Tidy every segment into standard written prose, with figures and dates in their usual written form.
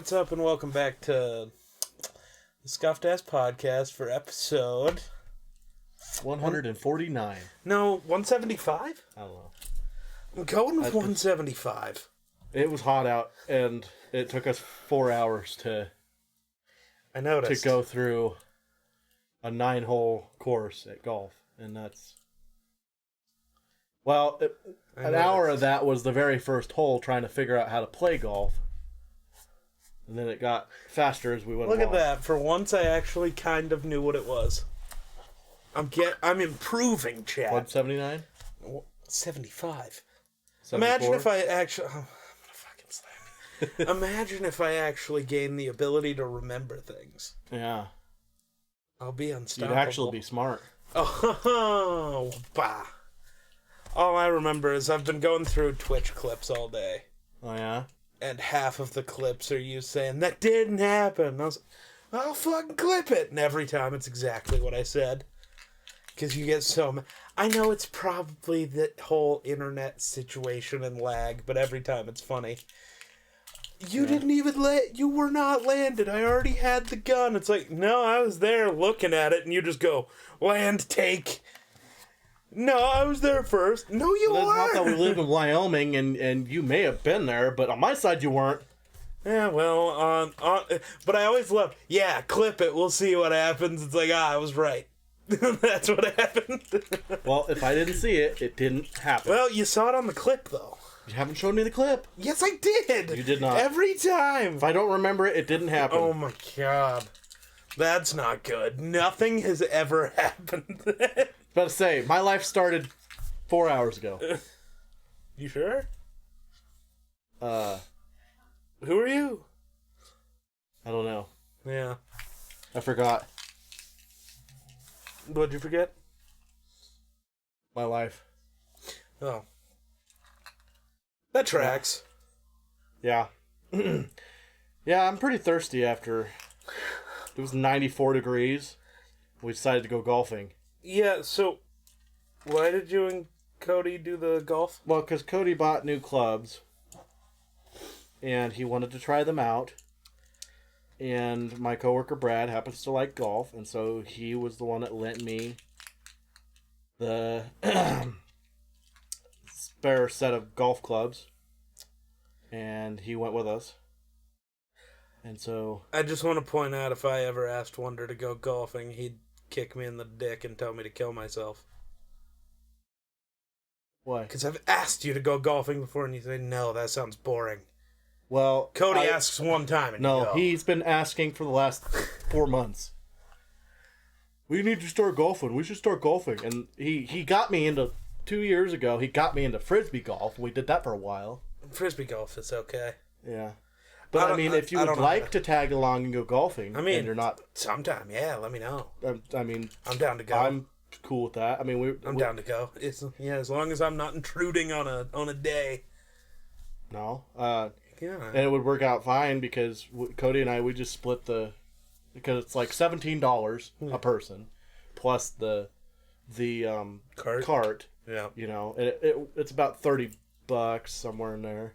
What's up, and welcome back to the Scuffed Ass Podcast for episode 149. No, 175? I don't know. I'm going with 175. It was hot out, and it took us 4 hours to go through a 9-hole course at golf, and that's... Well, an hour of that was the very first hole, trying to figure out how to play golf. And then it got faster as we went along. Look at that. For once, I actually kind of knew what it was. I'm improving, chat. 179? 75. 74? Imagine if I actually... Oh, I'm gonna fucking slam you. Imagine if I actually gained the ability to remember things. Yeah. I'll be unstoppable. You'd actually be smart. Oh, bah. All I remember is I've been going through Twitch clips all day. Oh, yeah? And half of the clips are you saying, that didn't happen. And I was like, I'll fucking clip it. And every time it's exactly what I said. Because you get so... I know it's probably the whole internet situation and lag, but every time it's funny. You didn't even you were not landed. I already had the gun. It's like, no, I was there looking at it, and you just go, land, take. No, I was there first. No, you weren't. Not that we live in Wyoming, and you may have been there, but on my side you weren't. Yeah, well, but I always love, clip it, we'll see what happens. It's like, I was right. That's what happened. Well, if I didn't see it, it didn't happen. Well, you saw it on the clip, though. You haven't shown me the clip. Yes, I did. You did not. Every time. If I don't remember it, it didn't happen. Oh, my God. That's not good. Nothing has ever happened. About to say, my life started 4 hours ago. You sure? Who are you? I don't know. Yeah. I forgot. What'd you forget? My life. Oh. That tracks. Yeah. Yeah, I'm pretty thirsty after... It was 94 degrees. We decided to go golfing. Yeah, so why did you and Cody do the golf? Well, because Cody bought new clubs, and he wanted to try them out. And my coworker Brad happens to like golf, and so he was the one that lent me the spare set of golf clubs, and he went with us. And so... I just want to point out, if I ever asked Wonder to go golfing, he'd kick me in the dick and tell me to kill myself. Why? Because I've asked you to go golfing before, and you say, no, that sounds boring. Well... Cody asks one time, and no, you go. He's been asking for the last 4 months. We need to start golfing. We should start golfing. And he got me into... 2 years ago, he got me into Frisbee golf. We did that for a while. Frisbee golf is okay. Yeah. But I mean, if you would like to tag along and go golfing, and you're not... Sometime, yeah, let me know. I mean... I'm down to go. I'm cool with that. I mean, I'm down to go. As long as I'm not intruding on a day. No. Yeah. And it would work out fine because Cody and I, we just split the... Because it's like $17 a person, plus the cart. Yeah. You know, it's about $30 somewhere in there.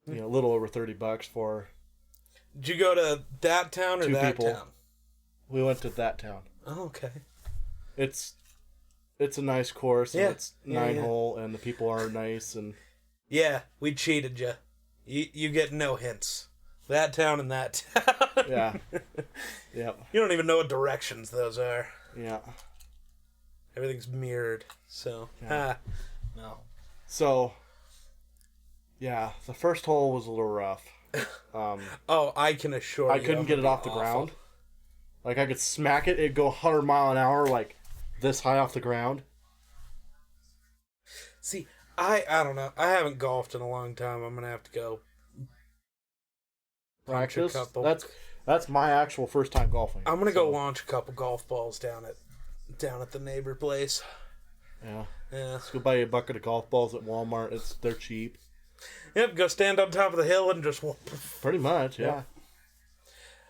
You know, a little over $30 for... Did you go to that town or that town? We went to that town. Oh, okay. It's a nice course. Yeah. And it's 9-hole, and the people are nice. And yeah, we cheated you. You get no hints. That town and that town. Yeah. Yep. You don't even know what directions those are. Yeah. Everything's mirrored. So, no. So... Yeah, the first hole was a little rough. I can assure you. I couldn't get it off the ground. Like, I could smack it, it'd go 100 mile an hour, like, this high off the ground. See, I don't know. I haven't golfed in a long time. I'm going to have to go practice. That's my actual first time golfing. I'm going to go launch a couple golf balls down at the neighbor place. Yeah. Yeah. Let's go buy you a bucket of golf balls at Walmart. They're cheap. Yep, go stand on top of the hill and just... Pretty much, yeah.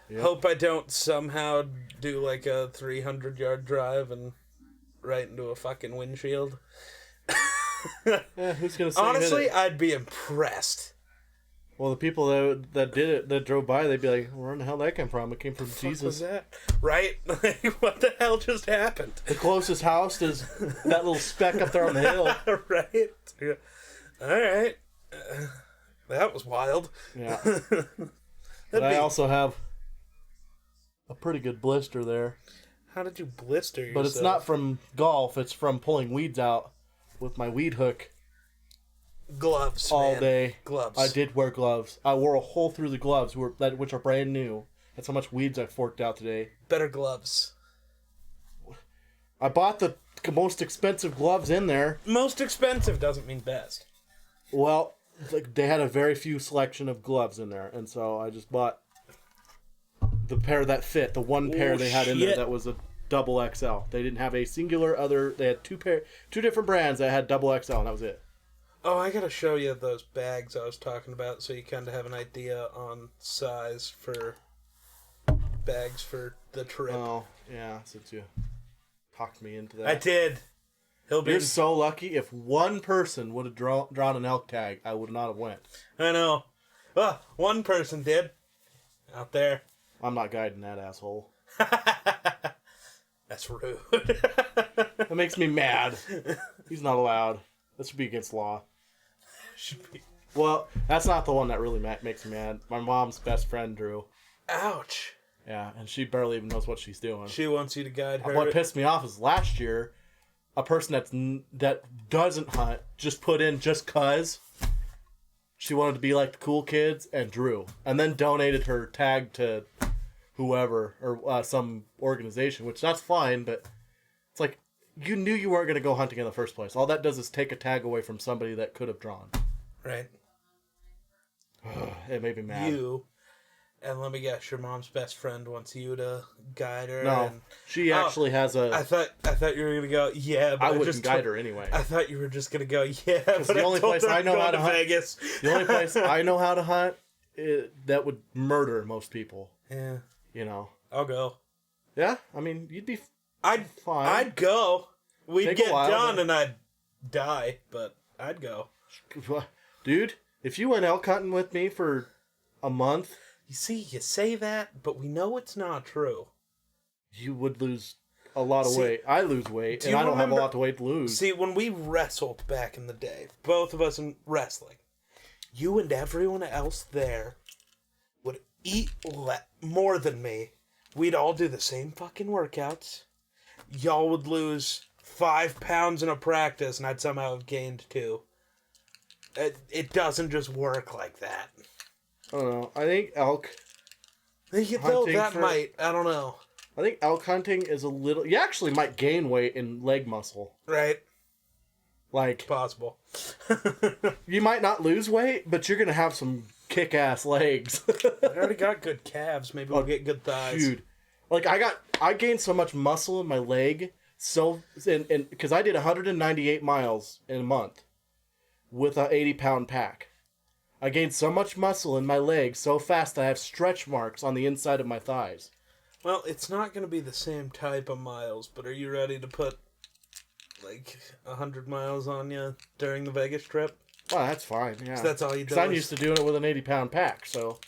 Yep. Hope I don't somehow do like a 300-yard drive and right into a fucking windshield. Yeah, who's gonna say Honestly, I'd be impressed. Well, the people that did it, that drove by, they'd be like, "Where in the hell did that come from? It came from What Jesus." was that? Right? Like, what the hell just happened? The closest house is that little speck up there on the hill. Right? Yeah. All right. That was wild. Yeah. But I also have a pretty good blister there. How did you blister yourself? But it's not from golf. It's from pulling weeds out with my weed hook. Gloves, all man. day. Gloves. I did wear gloves. I wore a hole through the gloves, which are brand new. That's how much weeds I forked out today. Better gloves. I bought the most expensive gloves in there. Most expensive doesn't mean best. Well, they had a very few selection of gloves in there, and so I just bought the pair that fit. The one pair they had in there that was a double XL. They didn't have a singular other. They had two different brands that had double XL, and that was it. Oh, I gotta show you those bags I was talking about so you kind of have an idea on size for bags for the trip. Oh, yeah, since you talked me into that. I did. You're so lucky. If one person would have drawn an elk tag, I would not have went. I know. Well, one person did. Out there. I'm not guiding that asshole. That's rude. That makes me mad. He's not allowed. That should be against law. Should be. Well, that's not the one that really makes me mad. My mom's best friend, Drew. Ouch. Yeah, and she barely even knows what she's doing. She wants you to guide her. What pissed me off is last year, a person that doesn't hunt just put in just 'cause she wanted to be like the cool kids and drew, and then donated her tag to whoever or some organization, which that's fine, but it's like you knew you weren't going to go hunting in the first place. All that does is take a tag away from somebody that could have drawn. Right. It made me mad. And let me guess, your mom's best friend wants you to guide her. No, and... she actually has a. I thought you were gonna go. Yeah, but I wouldn't guide her anyway. I thought you were just gonna go. Yeah, but the only place I know how to hunt. Vegas. The only place I know how to hunt that would murder most people. Yeah. You know. I'll go. Yeah, I mean, you'd be. I'd fine. I'd go. We'd Take get a while, done, but... and I'd die, but I'd go. Dude, if you went elk hunting with me for a month, you see, you say that, but we know it's not true. You would lose a lot of weight. I lose weight, and I don't have a lot of weight to lose. See, when we wrestled back in the day, both of us in wrestling, you and everyone else there would eat more than me. We'd all do the same fucking workouts. Y'all would lose 5 pounds in a practice, and I'd somehow have gained 2. It doesn't just work like that. I don't know. I think elk hunting might. I don't know. I think elk hunting is a little... You actually might gain weight in leg muscle. Right. Like... Possible. You might not lose weight, but you're going to have some kick-ass legs. I already got good calves. Maybe we'll get good thighs. Dude. Like, I gained so much muscle in my leg, because I did 198 miles in a month with an 80-pound pack. I gained so much muscle in my leg so fast I have stretch marks on the inside of my thighs. Well, it's not going to be the same type of miles, but are you ready to put, 100 miles on you during the Vegas trip? Well, that's fine, yeah. So that's all you do. Because I'm used to doing it with an 80-pound pack, so...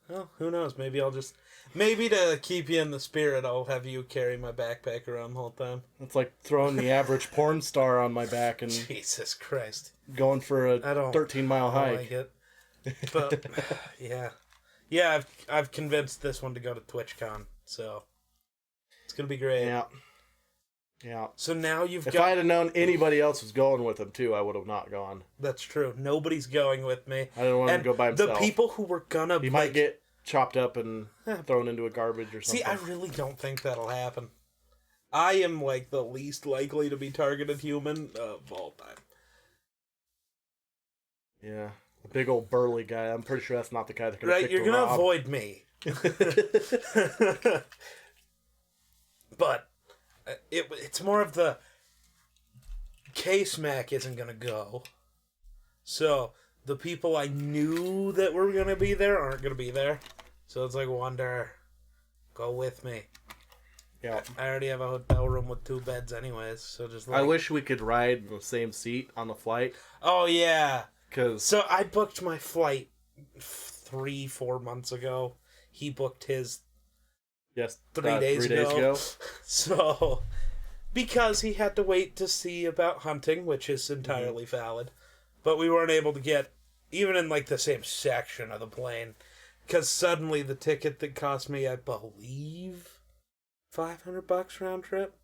Well, who knows? Maybe I'll just... Maybe to keep you in the spirit, I'll have you carry my backpack around the whole time. It's like throwing the average porn star on my back and... Jesus Christ. Going for a 13-mile hike. I like it. But, yeah. Yeah, I've convinced this one to go to TwitchCon, so... It's going to be great. Yeah. Yeah. So now you've if got... I had known anybody else was going with him, too, I would have not gone. That's true. Nobody's going with me. I didn't want him to go by himself. The people who were gonna... He might get chopped up and thrown into a garbage or something. See, I really don't think that'll happen. I am, the least likely to be targeted human of all time. Yeah. A big old burly guy. I'm pretty sure that's not the guy that could Right, you're going to avoid me. But it's more of the K-Smack isn't going to go. So, the people I knew that were going to be there aren't going to be there. So it's like, Wonder, go with me. Yeah. I already have a hotel room with 2 beds anyways, so just I wish we could ride in the same seat on the flight. Oh, yeah. Cause... So I booked my flight 3-4 months ago. He booked his Yes, 3 days 3 days ago. ago. So, because he had to wait to see about hunting, which is entirely valid, but we weren't able to get even in like the same section of the plane, because suddenly the ticket that cost me, I believe, $500 round trip.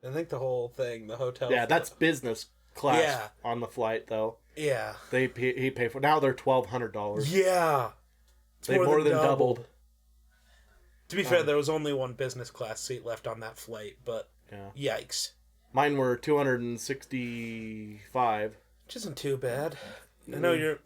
I think the whole thing, the hotel. Yeah, that's business class Yeah. on the flight though. Yeah. He paid for. Now they're $1,200. Yeah. It's They more than doubled. To be fair, there was only one business class seat left on that flight, but Yeah. yikes. Mine were $265. Which isn't too bad. I know you're...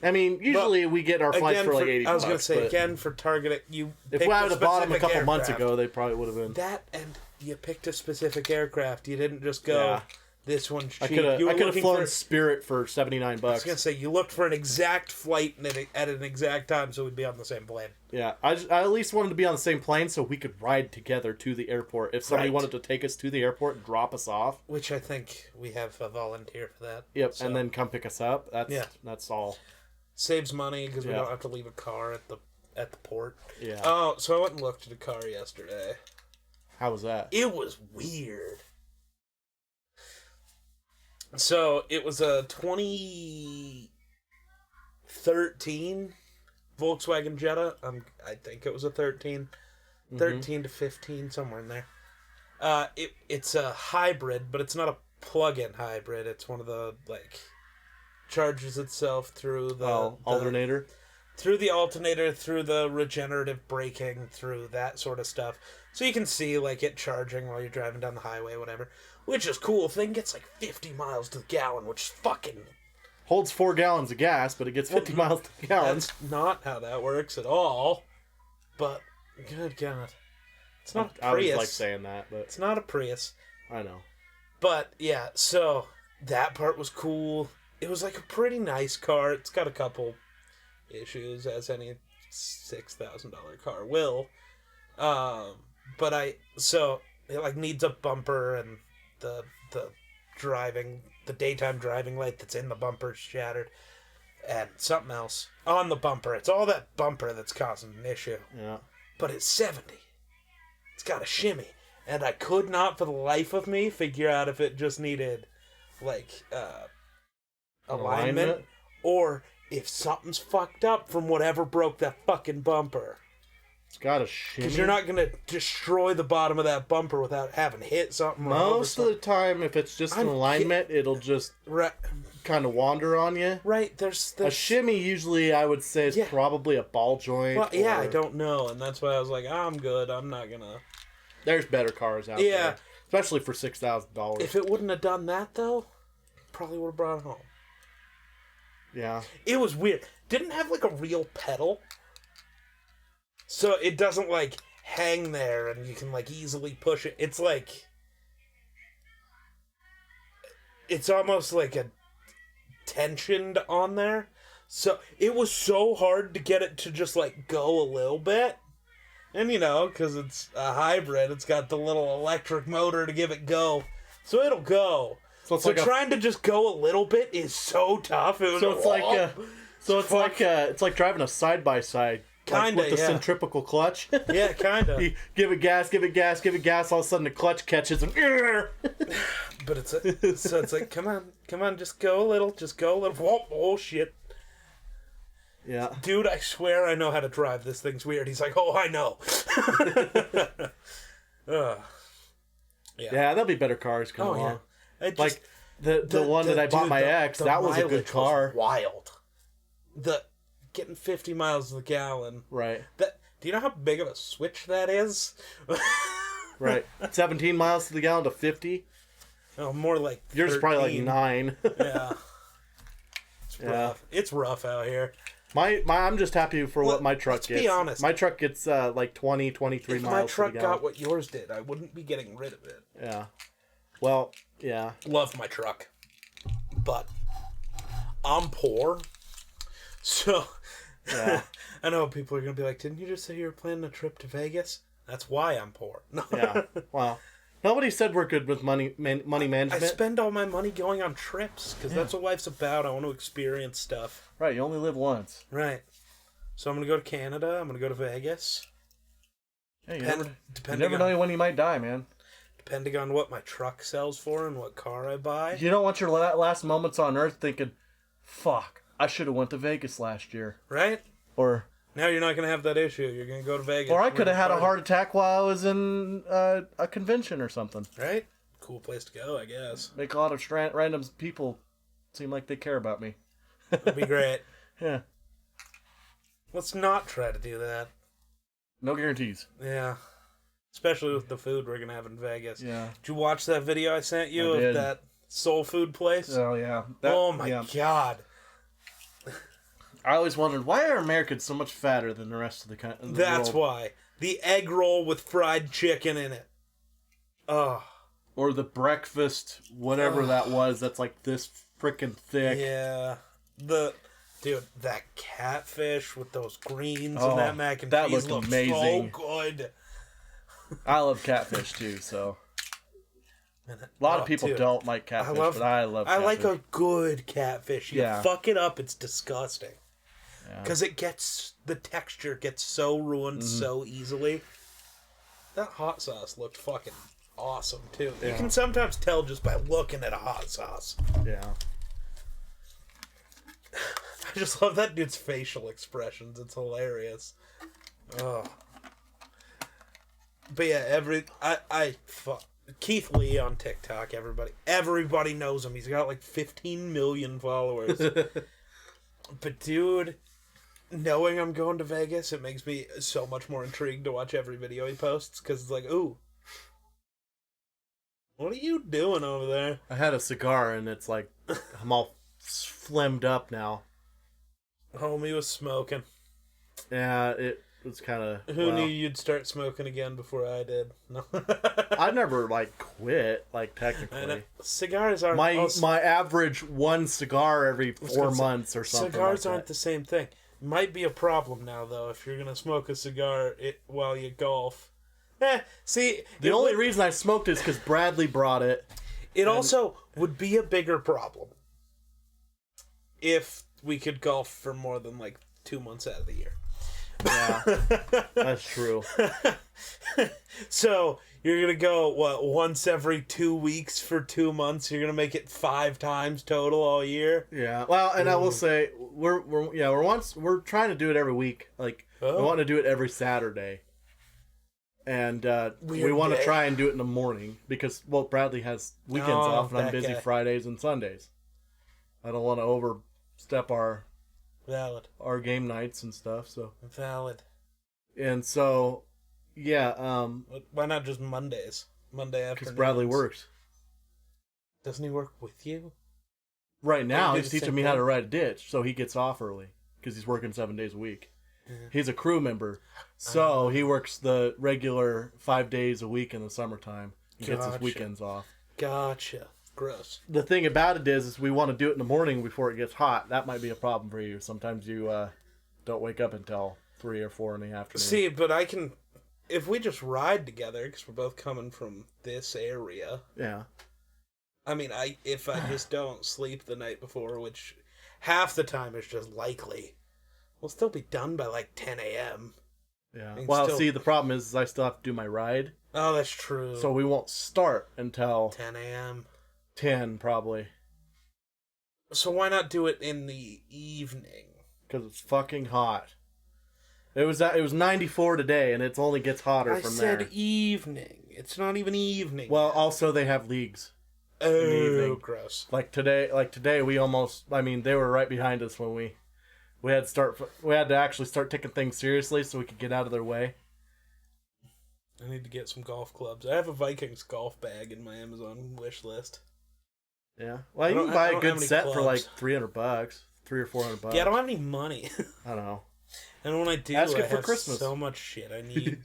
I mean, usually we get our flights Again, for like 80 I was bucks. going to say, but again, for targeting, you if picked I a would have bought them a specific couple months aircraft. ago, they probably would have been. That, and you picked a specific aircraft. You didn't just go, Yeah. this one's cheap. I You were could have looking flown for... Spirit for $79. I was going to say, you looked for an exact flight at an exact time so we'd be on the same plane. Yeah, I at least wanted to be on the same plane so we could ride together to the airport. If somebody Right. wanted to take us to the airport and drop us off, Which I think we have a volunteer for that. yep, So, and then come pick us up. That's all. saves money because we Yeah. don't have to leave a car at the port. Yeah. Oh, so I went and looked at a car yesterday. How was that? It was weird. So it was a 2013 Volkswagen Jetta. I think it was a 13, 13 to 15, somewhere in there. It's a hybrid, but it's not a plug-in hybrid. It's one of the charges itself through the alternator. Through the alternator, through the regenerative braking, through that sort of stuff. So you can see, it charging while you're driving down the highway, whatever. Which is cool. Thing gets, 50 miles to the gallon, which is fucking... Holds 4 gallons of gas, but it gets 50 miles to the gallon. That's not how that works at all. But, good God. It's not a I Prius. always like saying that, but... It's not a Prius. I know. But, yeah, so, that part was cool. It was, a pretty nice car. It's got a couple... issues as any $6,000 car will, but it needs a bumper, and the daytime driving light that's in the bumper is shattered, and something else on the bumper. It's all that bumper that's causing an issue. Yeah. But it's 70. It's got a shimmy, and I could not for the life of me figure out if it just needed alignment or if something's fucked up from whatever broke that fucking bumper. It's got a shimmy. Because you're not going to destroy the bottom of that bumper without having hit something. Most of the time, if it's just an alignment, it'll just kind of wander on you. Right, there's... A shimmy, usually, I would say, is probably a ball joint. Well, yeah, I don't know, and that's why I was like, I'm good, I'm not going to... There's better cars out there. Especially for $6,000. If it wouldn't have done that, though, probably would have brought it home. Yeah. It was weird. Didn't have a real pedal. So it doesn't hang there and you can easily push it. It's it's almost a tensioned on there. So it was so hard to get it to just go a little bit. And because it's a hybrid, it's got the little electric motor to give it go. So it'll go. So trying to just go a little bit is so tough. It was it's like driving a side by side, kinda with the centrifugal clutch. Yeah, kinda. You give it gas. All of a sudden the clutch catches and. But it's come on, just go a little. Whoa, oh shit. Yeah. Dude, I swear I know how to drive. This thing's weird. He's like, oh, I know. Yeah, there'll be better cars coming along. Yeah. The one that I bought my ex, that was a good car. Wild. Getting 50 miles to the gallon. Right. Do you know how big of a switch that is? Right. 17 miles to the gallon to 50. Oh, more like 13. Yours is probably 9. Yeah. It's rough. It's rough out here. I'm just happy for what my truck gets. Let's be honest. My truck gets 20, 23 if miles. My truck to the gallon. got what yours did, I wouldn't be getting rid of it. Yeah. Well, yeah. Love my truck. But I'm poor. So yeah. I know people are going to be like, didn't you just say you were planning a trip to Vegas? That's why I'm poor. No. Yeah. Well, Nobody said we're good with money management. I spend all my money going on trips because that's what life's about. I want to experience stuff. Right, you only live once. Right. So I'm going to go to Canada. I'm going to go to Vegas. Hey, you never know when you might die, man. Depending on what my truck sells for and what car I buy. You don't want your last moments on Earth thinking, fuck, I should have went to Vegas last year. Right? Or... Now you're not going to have that issue. You're going to go to Vegas. Or I could have had a heart attack while I was in a convention or something. Right? Cool place to go, I guess. Make a lot of random people seem like they care about me. That'd be great. Yeah. Let's not try to do that. No guarantees. Yeah. Especially with the food we're going to have in Vegas. Yeah. Did you watch that video I sent you of that soul food place? Oh, yeah. Oh, my God. I always wondered, why are Americans so much fatter than the rest of the country? That's why. The egg roll with fried chicken in it. Oh. Or the breakfast, whatever that was, that's like this freaking thick. Yeah. Dude, that catfish with those greens and that mac and that cheese looked looks amazing. so good. I love catfish too, so. A lot of people don't like catfish, but I love catfish. I like a good catfish. You fuck it up, it's disgusting. Because the texture gets so ruined so easily. That hot sauce looked fucking awesome, too. Yeah. You can sometimes tell just by looking at a hot sauce. Yeah. I just love that dude's facial expressions. It's hilarious. Oh. But yeah, Keith Lee on TikTok, everybody knows him. He's got like 15 million followers. But dude, knowing I'm going to Vegas, it makes me so much more intrigued to watch every video he posts, because it's like, ooh, what are you doing over there? I had a cigar and it's like, I'm all phlegmed up now. Homie was smoking. Yeah, it was kind of... Who knew you'd start smoking again before I did? No. I never, quit, technically. Cigars aren't... My average one cigar every 4 months or something. Cigars aren't the same thing. Might be a problem now, though, if you're going to smoke a cigar while you golf. See... The only reason I smoked is because Bradley brought it. It also would be a bigger problem if we could golf for more than, 2 months out of the year. Yeah, that's true. So you're gonna go once every 2 weeks for 2 months? You're gonna make it 5 times total all year? Yeah. Well, and I will say we're trying to do it every week. We want to do it every Saturday, and we want to try and do it in the morning because Bradley has weekends off and I'm busy Fridays and Sundays. I don't want to overstep our game nights and stuff, so valid. And so why not just Mondays? Monday afternoon? Because Bradley works. Doesn't he work with you? Right now he's teaching me how to ride a ditch, so he gets off early because he's working 7 days a week. He's a crew member, so he works the regular 5 days a week in the summertime. He gets his weekends off. Gotcha. Gross. The thing about it is we want to do it in the morning before it gets hot. That might be a problem for you. Sometimes you don't wake up until 3 or 4 in the afternoon. See, but I can, if we just ride together, because we're both coming from this area. Yeah. I mean, if I just don't sleep the night before, which half the time is just likely, we'll still be done by 10 a.m. Yeah. Well, see, the problem is I still have to do my ride. Oh, that's true. So we won't start until 10 a.m. 10 probably. So why not do it in the evening? Because it's fucking hot. It was 94 today, and it only gets hotter from there. I said evening. It's not even evening. Well, also they have leagues. Oh, gross. Today we almost. I mean, they were right behind us when we had to actually start taking things seriously so we could get out of their way. I need to get some golf clubs. I have a Vikings golf bag in my Amazon wish list. Yeah. Well, you can buy a good set for $300, $300 or $400. Yeah, I don't have any money. I don't know. And when I do, ask I it for have Christmas. So much shit I need.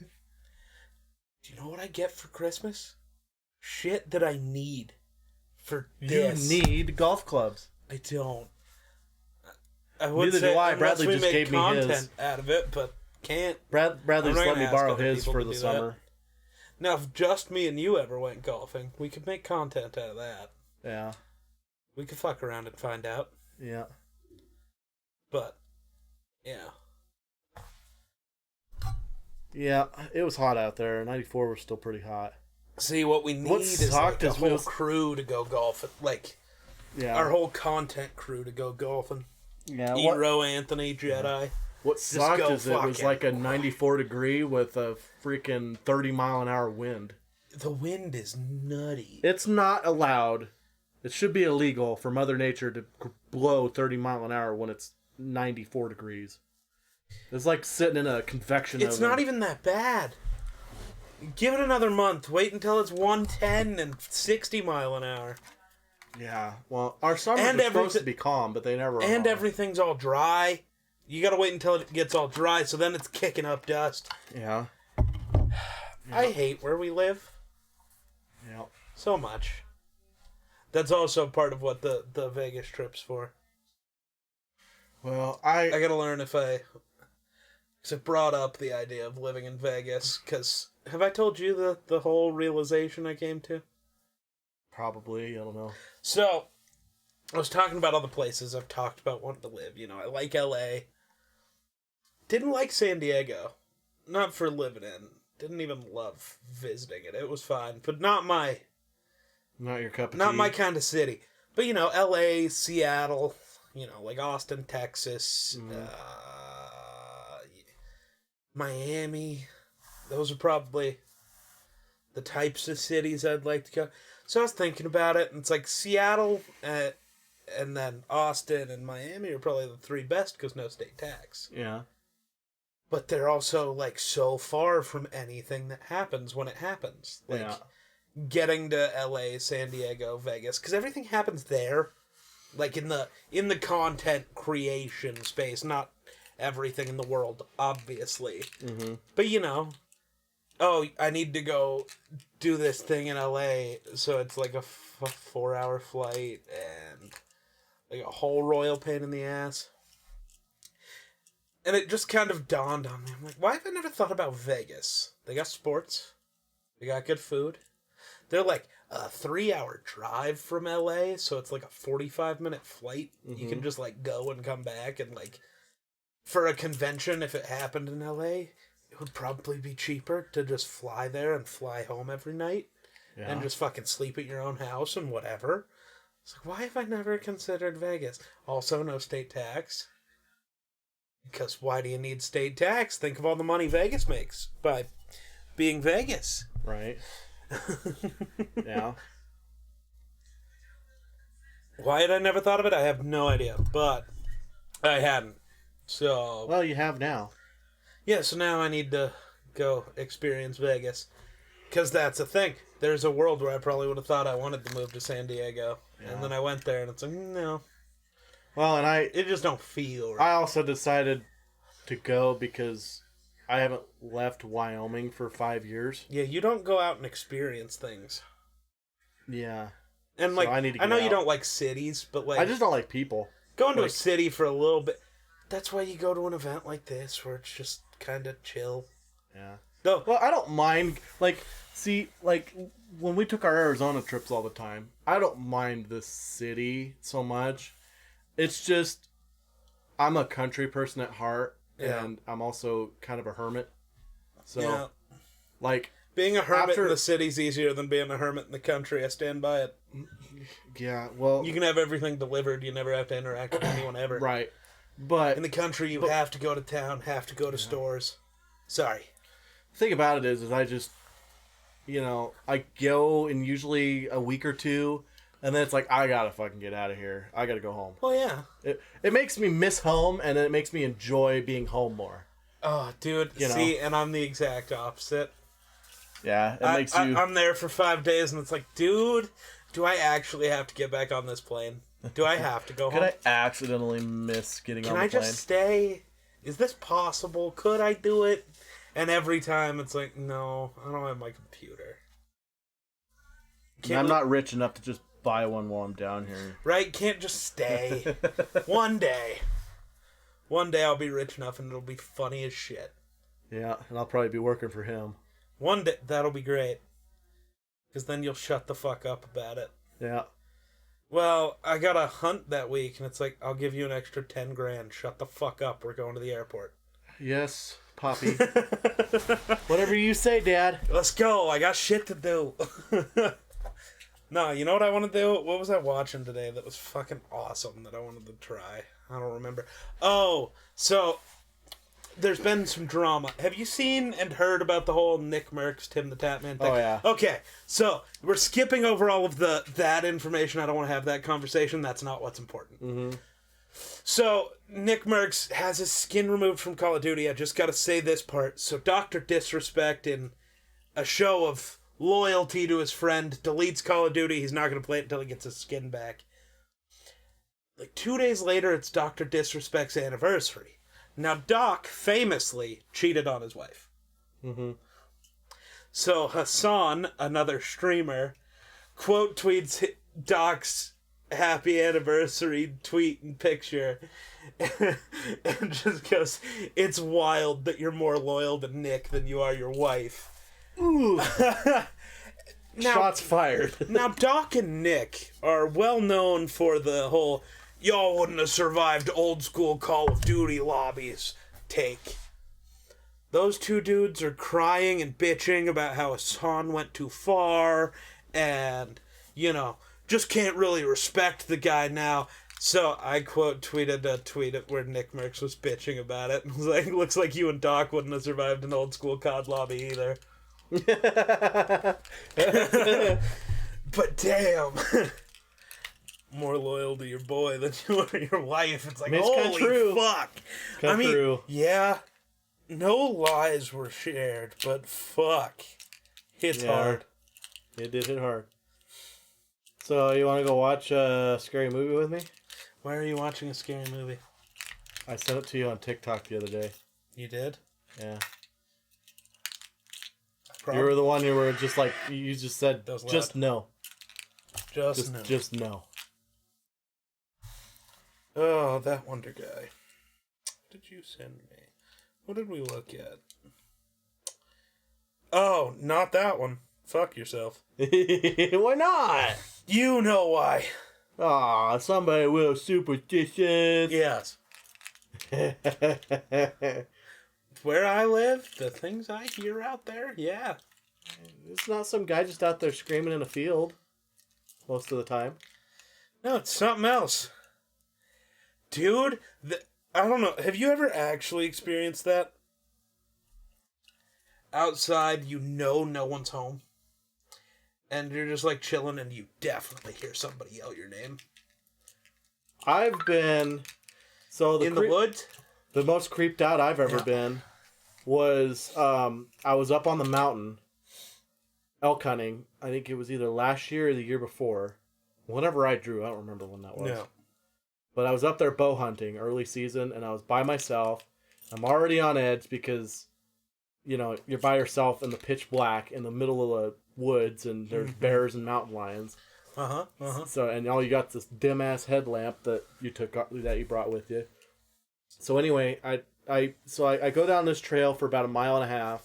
Do you know what I get for Christmas? Shit that I need for this. You need golf clubs. I don't. Neither do I. Bradley just gave me his. Out of it, but can't. Bradley's let me borrow his for the summer. Now, if just me and you ever went golfing, we could make content out of that. Yeah. We could fuck around and find out. Yeah. But, yeah. Yeah, it was hot out there. 94 was still pretty hot. See, what we need is like a whole crew to go golfing. Like, our whole content crew to go golfing. Yeah. Ero, Anthony, Jedi. What sucked is it was like a 94 degree with a freaking 30-mile-an-hour wind. The wind is nutty. It's not allowed. It should be illegal for Mother Nature to blow 30 mile an hour when it's 94 degrees. It's like sitting in a convection oven. It's not even that bad. Give it another month. Wait until it's 110 and 60 mile an hour. Yeah. Well, our summers are supposed to be calm, but they never are. And everything's all dry. You gotta wait until it gets all dry, so then it's kicking up dust. Yeah. I hate where we live. Yeah. So much. That's also part of what the Vegas trip's for. Well, I gotta learn if I brought up the idea of living in Vegas, because have I told you the whole realization I came to? Probably, I don't know. So, I was talking about all the places I've talked about wanting to live. You know, I like LA. Didn't like San Diego. Not for living in. Didn't even love visiting it. It was fine, but not your cup of tea. Not my kind of city. But, you know, LA, Seattle, you know, like Austin, Texas, Miami. Those are probably the types of cities I'd like to go. So I was thinking about it, and it's like Seattle and then Austin and Miami are probably the three best because no state tax. Yeah. But they're also, like, so far from anything that happens when it happens. Like, getting to LA, San Diego, Vegas, because everything happens there. Like, in the content creation space, not everything in the world, obviously. Mm-hmm. But, you know, I need to go do this thing in LA, so it's like a 4-hour flight and like a whole royal pain in the ass. And it just kind of dawned on me. I'm like, why have I never thought about Vegas? They got sports. They got good food. They're like a 3-hour drive from LA, so it's like a 45-minute flight. Mm-hmm. You can just like go and come back, and like for a convention, if it happened in LA, it would probably be cheaper to just fly there and fly home every night and just fucking sleep at your own house and whatever. It's like, why have I never considered Vegas? Also, no state tax. Because why do you need state tax? Think of all the money Vegas makes by being Vegas. Right. Yeah. Why had I never thought of it? I have no idea, but I hadn't. So. Well, you have now. Yeah, so now I need to go experience Vegas. Because that's a thing. There's a world where I probably would have thought I wanted to move to San Diego. Yeah. And then I went there and it's like, no. Well, and it just don't feel right. I also decided to go because I haven't left Wyoming for 5 years. Yeah, you don't go out and experience things. Yeah. And like, so I know you don't like cities, but like, I just don't like people. Going to a city for a little bit. That's why you go to an event like this where it's just kind of chill. Yeah. No. Well, I don't mind. Like, see, like when we took our Arizona trips all the time, I don't mind the city so much. It's just, I'm a country person at heart, and I'm also kind of a hermit. So, like... Being a hermit in the city's easier than being a hermit in the country. I stand by it. Yeah, well... You can have everything delivered. You never have to interact with anyone ever. Right. But... In the country, you have to go to town, have to go to stores. Sorry. The thing about it is I just... You know, I go in usually a week or two... And then it's like, I gotta fucking get out of here. I gotta go home. Well, yeah. It makes me miss home, and it makes me enjoy being home more. Oh, dude. See, and I'm the exact opposite. Yeah, it makes you... I'm there for 5 days, and it's like, dude, do I actually have to get back on this plane? Do I have to go home? Could I accidentally miss getting on the plane? Can I just stay? Is this possible? Could I do it? And every time, it's like, no, I don't have my computer. I'm not rich enough to just... buy one while I'm down here. Right? Can't just stay. One day I'll be rich enough and it'll be funny as shit. Yeah, and I'll probably be working for him. One day, that'll be great. Because then you'll shut the fuck up about it. Yeah. Well, I got a hunt that week, and it's like, I'll give you an extra 10 grand. Shut the fuck up. We're going to the airport. Yes, Poppy. Whatever you say, Dad. Let's go. I got shit to do. No, you know what I want to do? What was I watching today that was fucking awesome that I wanted to try? I don't remember. Oh, so there's been some drama. Have you seen and heard about the whole Nick Merckx, Tim the Tatman thing? Oh, yeah. Okay, so we're skipping over all of that information. I don't want to have that conversation. That's not what's important. Mm-hmm. So, Nick Merckx has his skin removed from Call of Duty. I just got to say this part. So, Dr. Disrespect, in a show of loyalty to his friend, deletes Call of Duty. He's not going to play it until he gets his skin back. Like 2 days later, it's Dr. Disrespect's anniversary. Now, Doc famously cheated on his wife. Mm-hmm. So, Hassan, another streamer, quote tweets Doc's happy anniversary tweet and picture and just goes, "It's wild that you're more loyal to Nick than you are your wife." Ooh. Now, shots fired. Now, Doc and Nick are well known for the whole "y'all wouldn't have survived old school Call of Duty lobbies" take. Those two dudes are crying and bitching about how Hassan went too far and, you know, just can't really respect the guy now. So I quote tweeted a tweet where Nick Merckx was bitching about it. It was like, "Looks like you and Doc wouldn't have survived an old school COD lobby either." But damn. More loyal to your boy than you are your wife. It's like, it's holy true. fuck. I mean, true. Yeah, no lies were shared, but fuck. It's hard. It did hit hard. So, you want to go watch a scary movie with me? Why are you watching a scary movie? I sent it to you on TikTok the other day. You did? Yeah. You were the one you were just like, you just said, just no. Just no. Just no. Oh, that Wonder Guy. What did you send me? What did we look at? Oh, not that one. Fuck yourself. Why not? You know why. Aw, somebody will superstitions. Yes. Where I live, the things I hear out there, yeah. It's not some guy just out there screaming in a field most of the time. No, it's something else. Dude, I don't know. Have you ever actually experienced that? Outside, you know no one's home. And you're just like chilling and you definitely hear somebody yell your name. I've been... So in the woods? The most creeped out I've ever been was I was up on the mountain elk hunting. I think it was either last year or the year before. Whenever I drew, I don't remember when that was. No. But I was up there bow hunting early season, and I was by myself. I'm already on edge because, you know, you're by yourself in the pitch black in the middle of the woods, and there's bears and mountain lions. So, and all you got this dim ass headlamp that you brought with you. So anyway, I go down this trail for about 1.5 miles,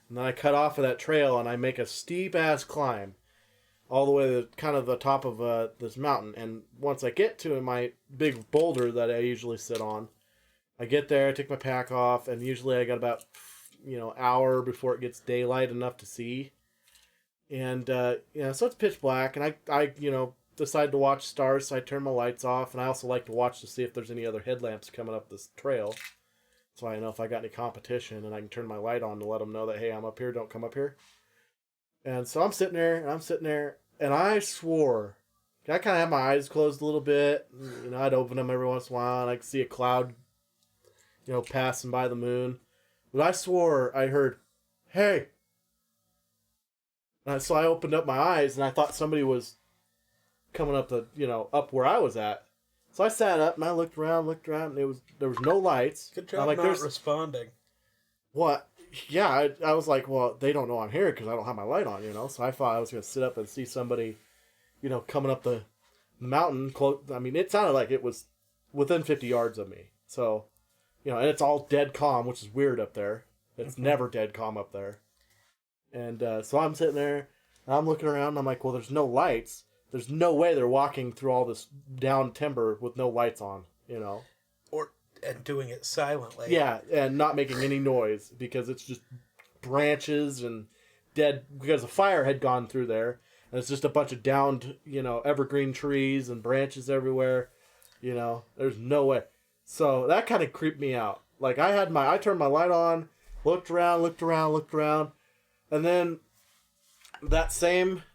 and then I cut off of that trail and I make a steep ass climb all the way to kind of the top of this mountain. And once I get to my big boulder that I usually sit on, I get there, I take my pack off, and usually I got about hour before it gets daylight enough to see. And so it's pitch black, and I decide to watch stars, so I turn my lights off, and I also like to watch to see if there's any other headlamps coming up this trail, so I know if I got any competition, and I can turn my light on to let them know that, hey, I'm up here, don't come up here. And so I'm sitting there, and I swore, I kind of had my eyes closed a little bit, I'd open them every once in a while, and I could see a cloud, passing by the moon, but I swore I heard, hey. So I opened up my eyes, and I thought somebody was coming up up where I was at. So I sat up and I looked around, and there was no lights. Good job not responding. What? Yeah, I was like, well, they don't know I'm here because I don't have my light on, So I thought I was going to sit up and see somebody, coming up the mountain. I mean, it sounded like it was within 50 yards of me. So, and it's all dead calm, which is weird up there. It's never dead calm up there. And so I'm sitting there, and I'm looking around, and I'm like, well, there's no lights. There's no way they're walking through all this down timber with no lights on, you know? And doing it silently. Yeah, and not making any noise, because it's just branches and dead, because a fire had gone through there, and it's just a bunch of downed, you know, evergreen trees and branches everywhere, you know? There's no way. So that kind of creeped me out. Like, I turned my light on, looked around, and then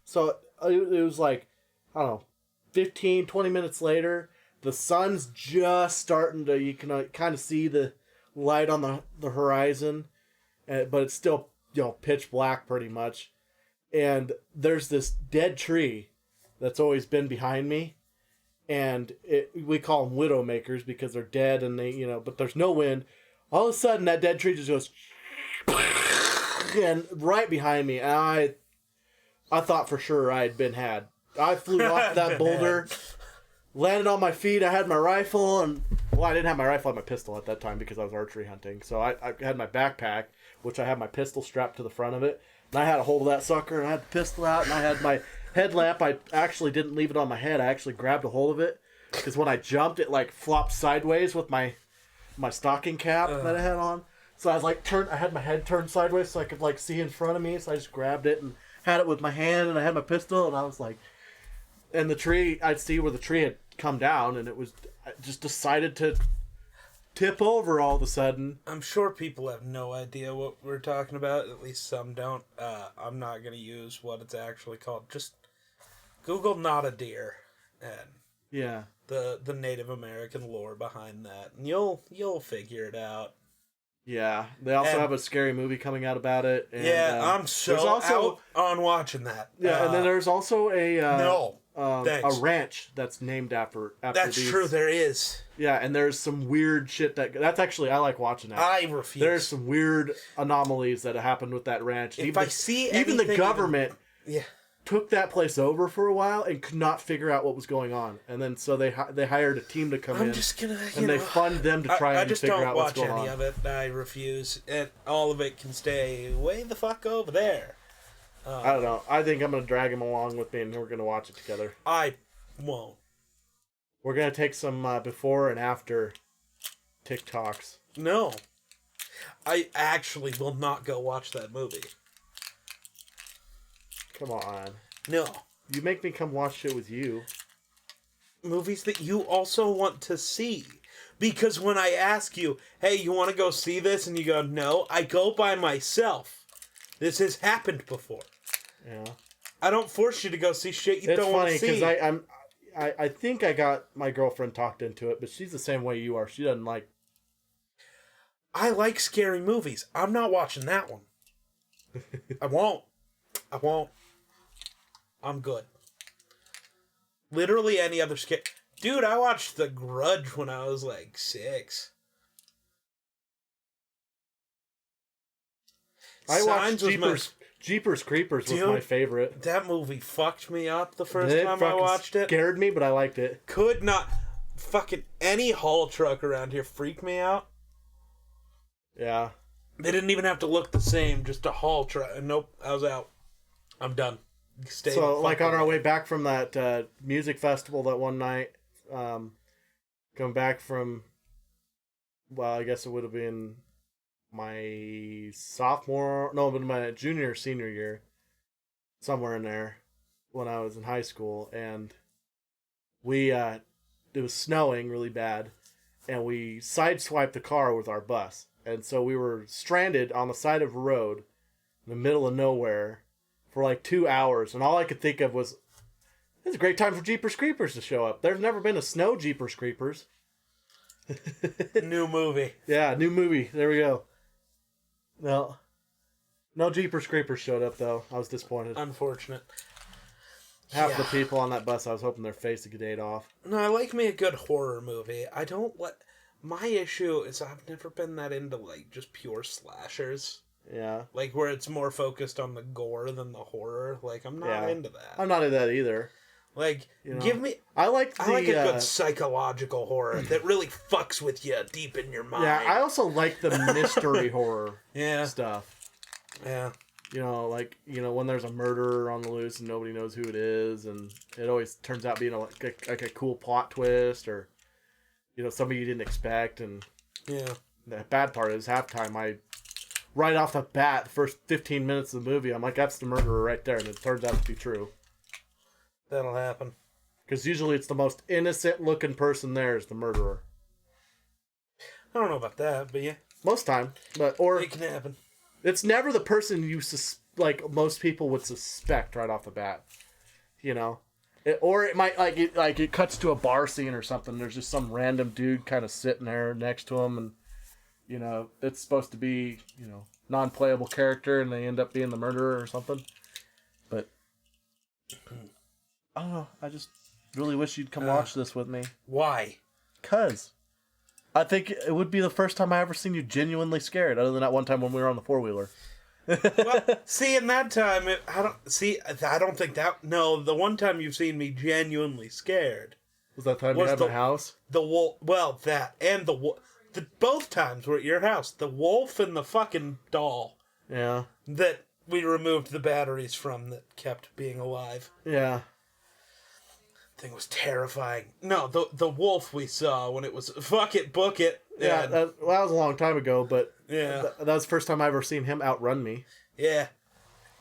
so it was like, I don't know, 15, 20 minutes later, the sun's just starting to, you can kind of see the light on the horizon, but it's still, you know, pitch black pretty much. And there's this dead tree that's always been behind me. And we call them widowmakers because they're dead and they, you know, but there's no wind. All of a sudden, that dead tree just goes and right behind me. And I thought for sure I had been had. I flew off that boulder, landed on my feet. I had my rifle, and well, I didn't have my rifle. I had my pistol at that time because I was archery hunting. So I had my backpack, which I had my pistol strapped to the front of it, and I had a hold of that sucker, and I had the pistol out, and I had my headlamp. I actually didn't leave it on my head. I actually grabbed a hold of it because when I jumped, it like flopped sideways with my stocking cap that I had on. So I was like I had my head turned sideways so I could like see in front of me. So I just grabbed it and had it with my hand, and I had my pistol, and I was like, and the tree, I'd see where the tree had come down, and I just decided to tip over all of a sudden. I'm sure people have no idea what we're talking about. At least some don't. I'm not going to use what it's actually called. Just Google "not a deer" and yeah, the Native American lore behind that, and you'll figure it out. Yeah, they also have a scary movie coming out about it. And, I'm so out on watching that. Yeah, and then there's also a a ranch that's named after that's these. True, there is. Yeah, and there's some weird shit that's actually, I like watching that. I refuse. There's some weird anomalies that happened with that ranch. If I see even the government yeah. took that place over for a while and could not figure out what was going on, and then so they hired a team to come in. I'm just gonna, they fund them to try and figure out what's going on. I just don't watch any of it. I refuse, and all of it can stay way the fuck over there. I don't know. I think I'm gonna drag him along with me, and we're gonna watch it together. I won't. We're gonna take some before and after TikToks. No, I actually will not go watch that movie. Come on. No. You make me come watch shit with you. Movies that you also want to see. Because when I ask you, hey, you want to go see this? And you go, no, I go by myself. This has happened before. Yeah. I don't force you to go see shit you don't want to see. It's funny, because I think I got my girlfriend talked into it, but she's the same way you are. She doesn't like... I like scary movies. I'm not watching that one. I won't. I'm good. Literally any other scare. Dude, I watched The Grudge when I was like 6. I watched Jeepers Creepers was my favorite. That movie fucked me up the first time I watched it. Scared me, but I liked it. Could not. Fucking any haul truck around here freaked me out. Yeah. They didn't even have to look the same, just a haul truck. Nope, I was out. I'm done. So, like on our way back from that music festival that one night, come back from, well, I guess it would have been my my junior, senior year, somewhere in there, when I was in high school, and it was snowing really bad, and we sideswiped the car with our bus, and so we were stranded on the side of a road in the middle of nowhere for like 2 hours, and all I could think of was, it's a great time for Jeepers Creepers to show up. There's never been a snow Jeepers Creepers. New movie. Yeah, new movie. There we go. No Jeepers Creepers showed up, though. I was disappointed. Unfortunate. Half the people on that bus, I was hoping their face would get ate off. No, I like me a good horror movie. My issue is I've never been that into, like, just pure slashers. Yeah. Like, where it's more focused on the gore than the horror. Like, I'm not into that. I'm not into that either. Like, give me... I like a good psychological horror that really fucks with you deep in your mind. Yeah, I also like the mystery horror stuff. Yeah. You know, like, when there's a murderer on the loose and nobody knows who it is, and it always turns out being like a cool plot twist, or, somebody you didn't expect. And Yeah. the bad part is halftime, right off the bat, the first 15 minutes of the movie, I'm like, that's the murderer right there, and it turns out to be true. That'll happen. Because usually it's the most innocent-looking person there is the murderer. I don't know about that, but yeah. Most time. Or It can happen. it's never the person like most people would suspect right off the bat. Or it might, it cuts to a bar scene or something. There's just some random dude kind of sitting there next to him, and, it's supposed to be, non-playable character, and they end up being the murderer or something. But, I don't know. I just really wish you'd come watch this with me. Why? 'Cause I think it would be the first time I ever seen you genuinely scared, other than that one time when we were on the four-wheeler. Well, see, in that time, I don't think that. No, the one time you've seen me genuinely scared Was that time you had my house? The wolf. Well, that and the wolf. Both times were at your house. The wolf and the fucking doll Yeah. that we removed the batteries from that kept being alive. Yeah. Thing was terrifying. No, the wolf we saw when it was fuck it, book it. Yeah, that was a long time ago, but Yeah. that was the first time I ever seen him outrun me. Yeah.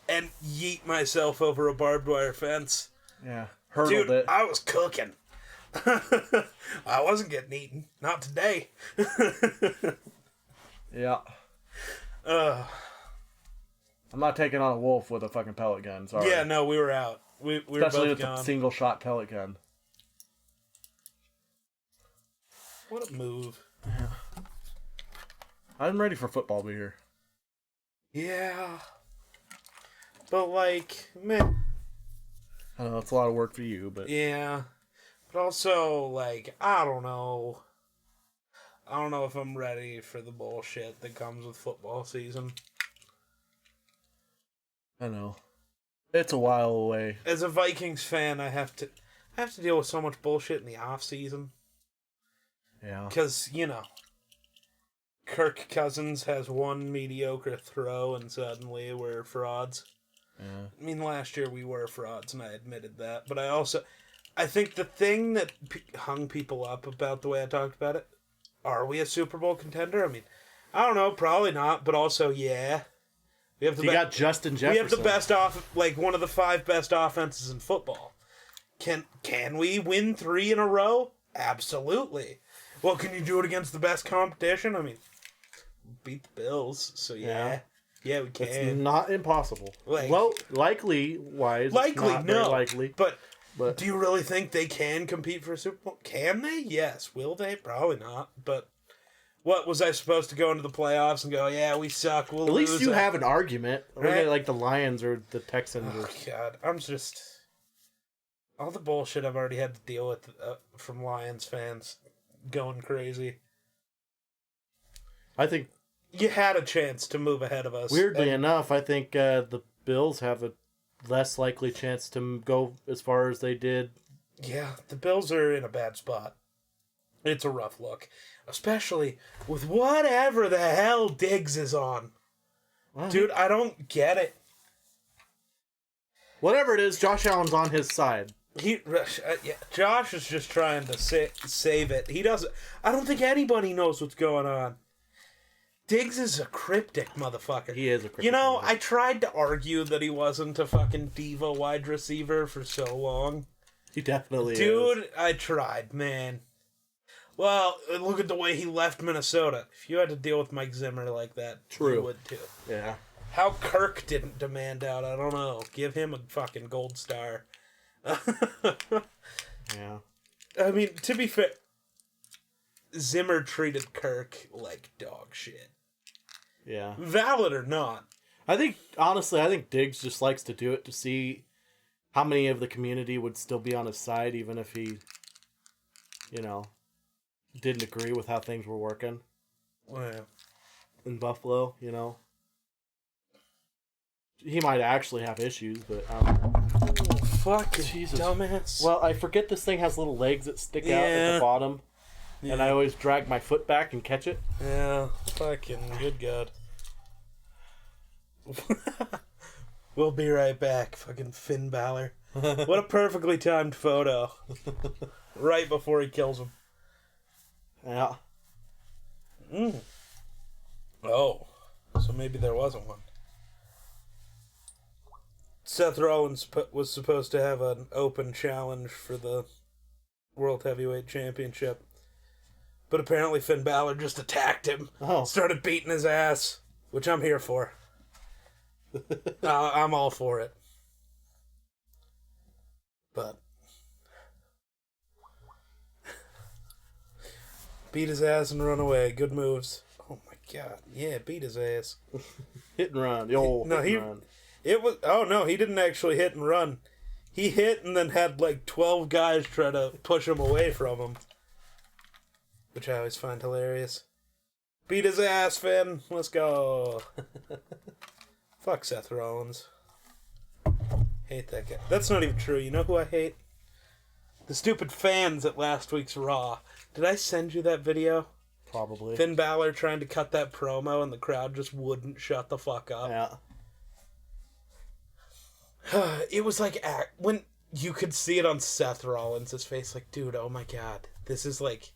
And yeet myself over a barbed wire fence. Yeah. Hurdled Dude, it. I was cooking. I wasn't getting eaten. Not today. Yeah. I'm not taking on a wolf with a fucking pellet gun, sorry. Yeah, no, we were out. We were Especially both with gone. a single shot pellet gun. What a move. I'm ready for football to be here. Yeah. But like, man. I know it's a lot of work for you, but Yeah. But also, like, I don't know. I don't know if I'm ready for the bullshit that comes with football season. I know. It's a while away. As a Vikings fan, I have to deal with so much bullshit in the off season. Yeah. Because, Kirk Cousins has one mediocre throw and suddenly we're frauds. Yeah. I mean, last year we were frauds and I admitted that. But I think the thing that hung people up about the way I talked about it, are we a Super Bowl contender? I mean, I don't know, probably not, but also, yeah. We have You got Justin Jefferson. We have the best one of the 5 best offenses in football. Can we win 3 in a row? Absolutely. Well, can you do it against the best competition? I mean, beat the Bills, so yeah. Yeah, we can. It's not impossible. Likely wise. Likely, not no. very likely. But do you really think they can compete for a Super Bowl? Can they? Yes. Will they? Probably not. But what was I supposed to go into the playoffs and go, yeah, we suck, we'll At lose? least you have an argument. Right? Or like the Lions or the Texans. Oh, God. I'm just... all the bullshit I've already had to deal with from Lions fans going crazy. I think... You had a chance to move ahead of us. Weirdly enough, I think the Bills have a less likely chance to go as far as they did. Yeah, the Bills are in a bad spot. It's a rough look. Especially with whatever the hell Diggs is on. Well, Dude, I don't get it. Whatever it is, Josh Allen's on his side. Josh is just trying to save it. He doesn't... I don't think anybody knows what's going on. Diggs is a cryptic motherfucker. He is a cryptic motherfucker. I tried to argue that he wasn't a fucking diva wide receiver for so long. He definitely is. Dude, I tried, man. Well, look at the way he left Minnesota. If you had to deal with Mike Zimmer like that, True. you would too. Yeah. How Kirk didn't demand out, I don't know. Give him a fucking gold star. Yeah. I mean, to be fair, Zimmer treated Kirk like dog shit. Yeah. Valid or not. Honestly, I think Diggs just likes to do it to see how many of the community would still be on his side, even if he, didn't agree with how things were working. Well, in Buffalo, He might actually have issues, but I don't know. oh, fuck, Jesus. dumbass. Well, I forget this thing has little legs that stick out at the bottom, and I always drag my foot back and catch it. Yeah, fucking good God. We'll be right back. Fucking Finn Balor. What a perfectly timed photo. Right before he kills him. Yeah. Oh. So maybe there wasn't one. Seth Rollins was supposed to have an open challenge for the World Heavyweight Championship. But apparently Finn Balor just attacked him. Oh. Started beating his ass. Which I'm here for. I'm all for it. But beat his ass and run away. Good moves. Oh my god. Yeah, beat his ass. Hit and run. The old hit and run. It was... Oh, no, he didn't actually hit and run. He hit and then had like 12 guys try to push him away from him. Which I always find hilarious. Beat his ass, Finn. Let's go. Fuck Seth Rollins. Hate that guy. That's not even true. You know who I hate? The stupid fans at last week's Raw. Did I send you that video? Probably. Finn Balor trying to cut that promo and the crowd just wouldn't shut the fuck up. Yeah. It was like when you could see it on Seth Rollins' face, like, dude, oh my god, this is like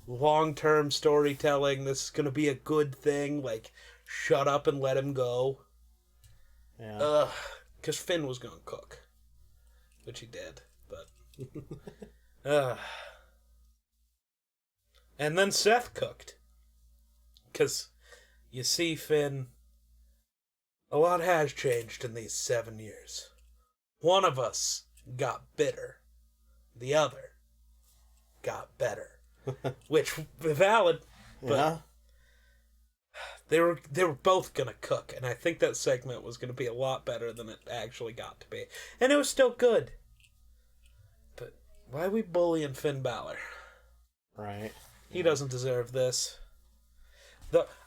long-term storytelling. This is gonna be a good thing. Like, shut up and let him go. Yeah. Because Finn was gonna cook, which he did, but and then Seth cooked, because you see, Finn, a lot has changed in these 7 years. One of us got bitter. The other got better. Which, valid, but Yeah. they were both gonna cook, and I think that segment was gonna be a lot better than it actually got to be. And it was still good. But why are we bullying Finn Balor? Right. He doesn't deserve this.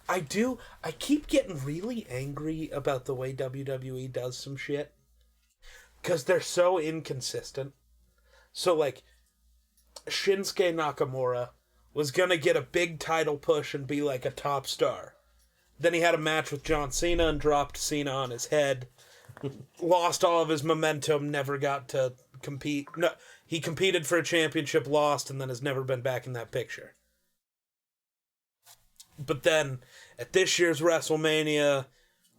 I keep getting really angry about the way WWE does some shit. Because they're so inconsistent. So, like, Shinsuke Nakamura was gonna get a big title push and be, like, a top star. Then he had a match with John Cena and dropped Cena on his head. Lost all of his momentum, never got to compete. No, he competed for a championship, lost, and then has never been back in that picture. But then, at this year's WrestleMania,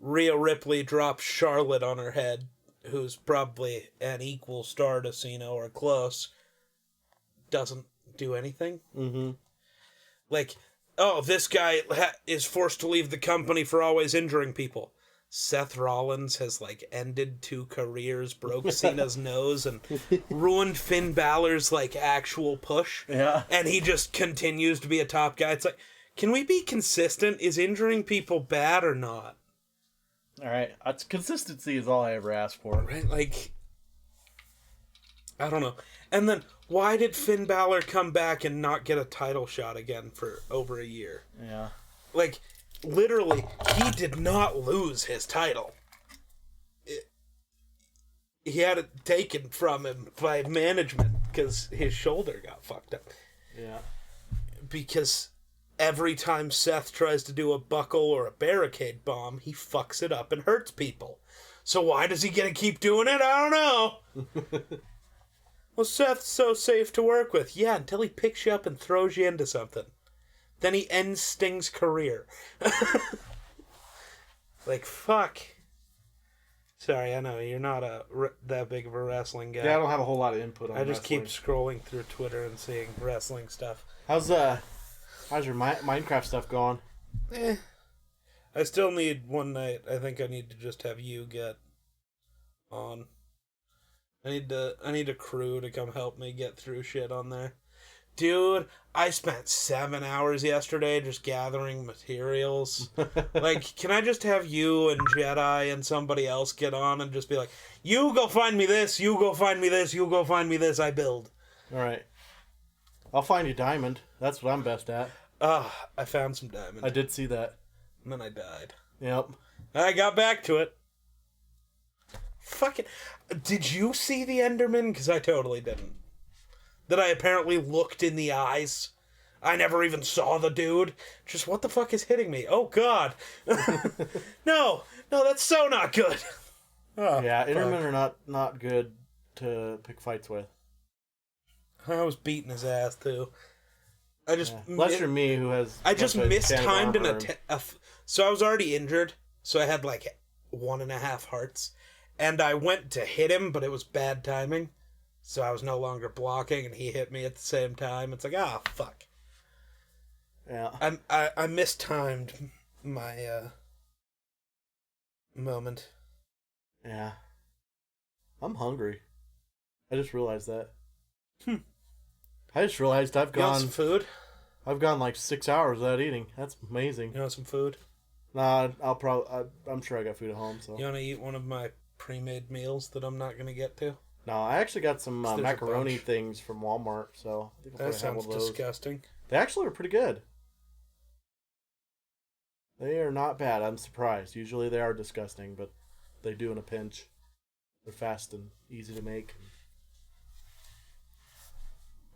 Rhea Ripley drops Charlotte on her head, who's probably an equal star to Cena or close. Doesn't do anything. Mm-hmm. Like, oh, this guy is forced to leave the company for always injuring people. Seth Rollins has, like, ended 2 careers, broke Cena's nose, and ruined Finn Balor's, like, actual push. Yeah. And he just continues to be a top guy. It's like, can we be consistent? Is injuring people bad or not? All right. Consistency is all I ever asked for. Right? Like, I don't know. And then, why did Finn Balor come back and not get a title shot again for over a year? Yeah. Like, literally, he did not lose his title. He had it taken from him by management because his shoulder got fucked up. Yeah. Because every time Seth tries to do a buckle or a barricade bomb, he fucks it up and hurts people. So why does he get to keep doing it? I don't know. Well, Seth's so safe to work with. Yeah, until he picks you up and throws you into something. Then he ends Sting's career. Like, fuck. Sorry, I know, you're not that big of a wrestling guy. Yeah, I don't have a whole lot of input on I just wrestling. keep scrolling through Twitter and seeing wrestling stuff. How's your Minecraft stuff going? I still need one night. I think I need to just have you get on. I need a crew to come help me get through shit on there. Dude, I spent 7 hours yesterday just gathering materials. Like, can I just have you and Jedi and somebody else get on and just be like, you go find me this, you go find me this, you go find me this, I build. Alright. I'll find you diamond. That's what I'm best at. I found some diamond. I did see that. And then I died. Yep. I got back to it. Fucking... Did you see the Enderman? Because I totally didn't. That I apparently looked in the eyes. I never even saw the dude. Just, what the fuck is hitting me? Oh, God. No, that's so not good. Oh, Yeah, fuck. Intermen are not good to pick fights with. I was beating his ass too. I just Yeah. Unless you're me, who has I a just bunch of mistimed Canada an armor attack. So I was already injured, so I had like 1.5 hearts, and I went to hit him, but it was bad timing. So I was no longer blocking, and he hit me at the same time. It's like, fuck. Yeah. I mistimed my moment. Yeah. I'm hungry. I just realized that. I just realized You want some food? I've gone like 6 hours without eating. That's amazing. You want some food? Nah, I'm sure I got food at home. So You want to eat one of my pre-made meals that I'm not going to get to? no, I actually got some There's a macaroni bunch. things from Walmart. So I think I'll That probably have sounds one of those. disgusting. They actually are pretty good. They are not bad. I'm surprised. Usually they are disgusting, but they do in a pinch. They're fast and easy to make.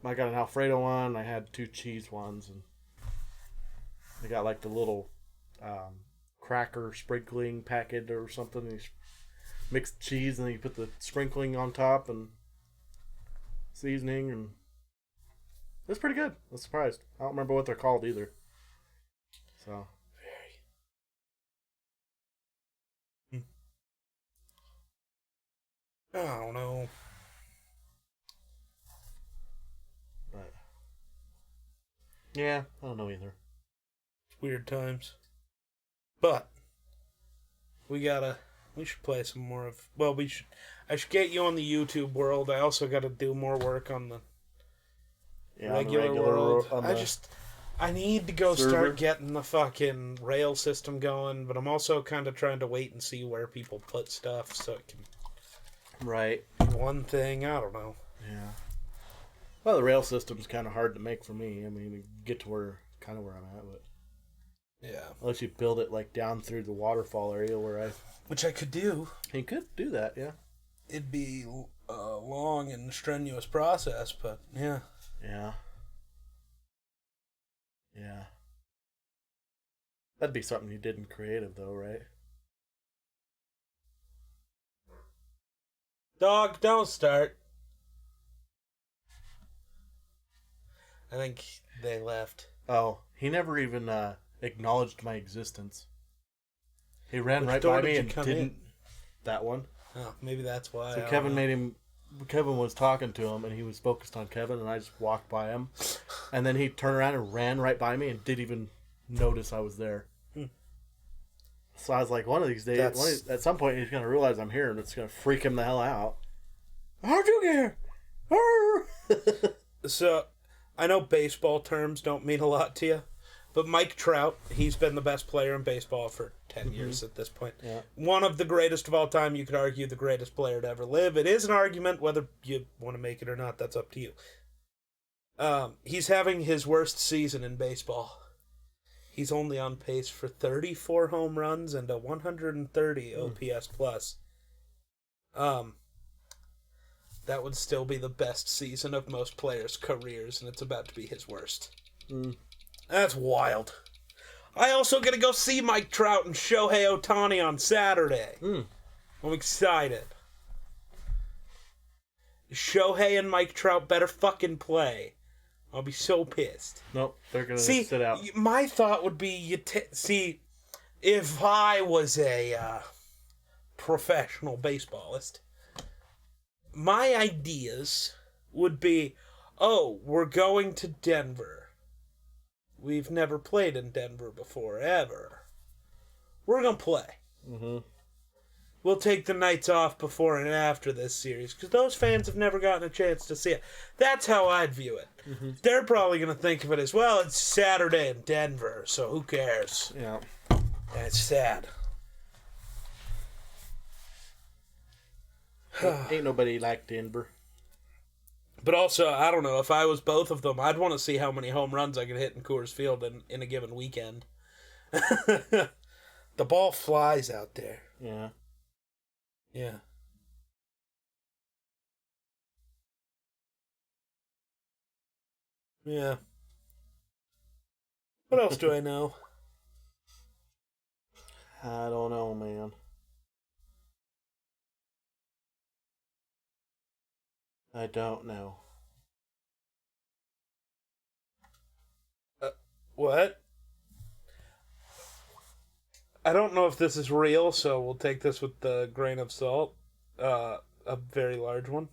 I got an Alfredo one. I had 2 cheese ones, and I got like the little cracker sprinkling packet or something. You mix the cheese and then you put the sprinkling on top and seasoning, and it's pretty good. I was surprised. I don't remember what they're called either. So I don't know. but yeah, I don't know either. It's weird times. But we should play some more of. Well, I should get you on the YouTube world. I also got to do more work on the Yeah, regular world. on I need to go server. start getting the fucking rail system going, but I'm also kind of trying to wait and see where people put stuff so it can right. be one thing. I don't know. Yeah. Well, the rail system's kind of hard to make for me. I mean, we get to where I'm at, but Yeah. unless you build it like down through the waterfall area where Which I could do. you could do that, yeah. It'd be a long and strenuous process, but yeah. Yeah. Yeah. That'd be something you did in creative, though, right? Dog, don't start. I think they left. Oh, he never even acknowledged my existence. He ran Which right door by did me you and come didn't. in? That one. Oh, maybe that's why. So I Kevin don't know. Kevin was talking to him, and he was focused on Kevin, and I just walked by him. And then he turned around and ran right by me and didn't even notice I was there. So I was like, one of these days, at some point, he's going to realize I'm here, and it's going to freak him the hell out. How'd you get here? So, I know baseball terms don't mean a lot to you, but Mike Trout, he's been the best player in baseball for 10 years at this point. Yeah. One of the greatest of all time. You could argue the greatest player to ever live. It is an argument. Whether you want to make it or not, that's up to you. He's having his worst season in baseball. He's only on pace for 34 home runs and a 130 OPS plus. That would still be the best season of most players' careers, and it's about to be his worst. That's wild. I also get to go see Mike Trout and Shohei Ohtani on Saturday. I'm excited. Shohei and Mike Trout better fucking play. I'll be so pissed. Nope, they're going to See, sit out. my thought would be, if I was a professional baseballist, my ideas would be, we're going to Denver. We've never played in Denver before, ever. We're going to play. Mm-hmm. We'll take the nights off before and after this series, because those fans have never gotten a chance to see it. That's how I'd view it. They're probably going to think of it as, well, it's Saturday in Denver, so who cares? Yeah. That's sad. Ain't nobody like Denver. But also, I don't know, if I was both of them, I'd want to see how many home runs I could hit in Coors Field in a given weekend. The ball flies out there. Yeah. Yeah. Yeah. What else do I know? I don't know, man. I don't know. What? I don't know if this is real, so we'll take this with a grain of salt. A very large one.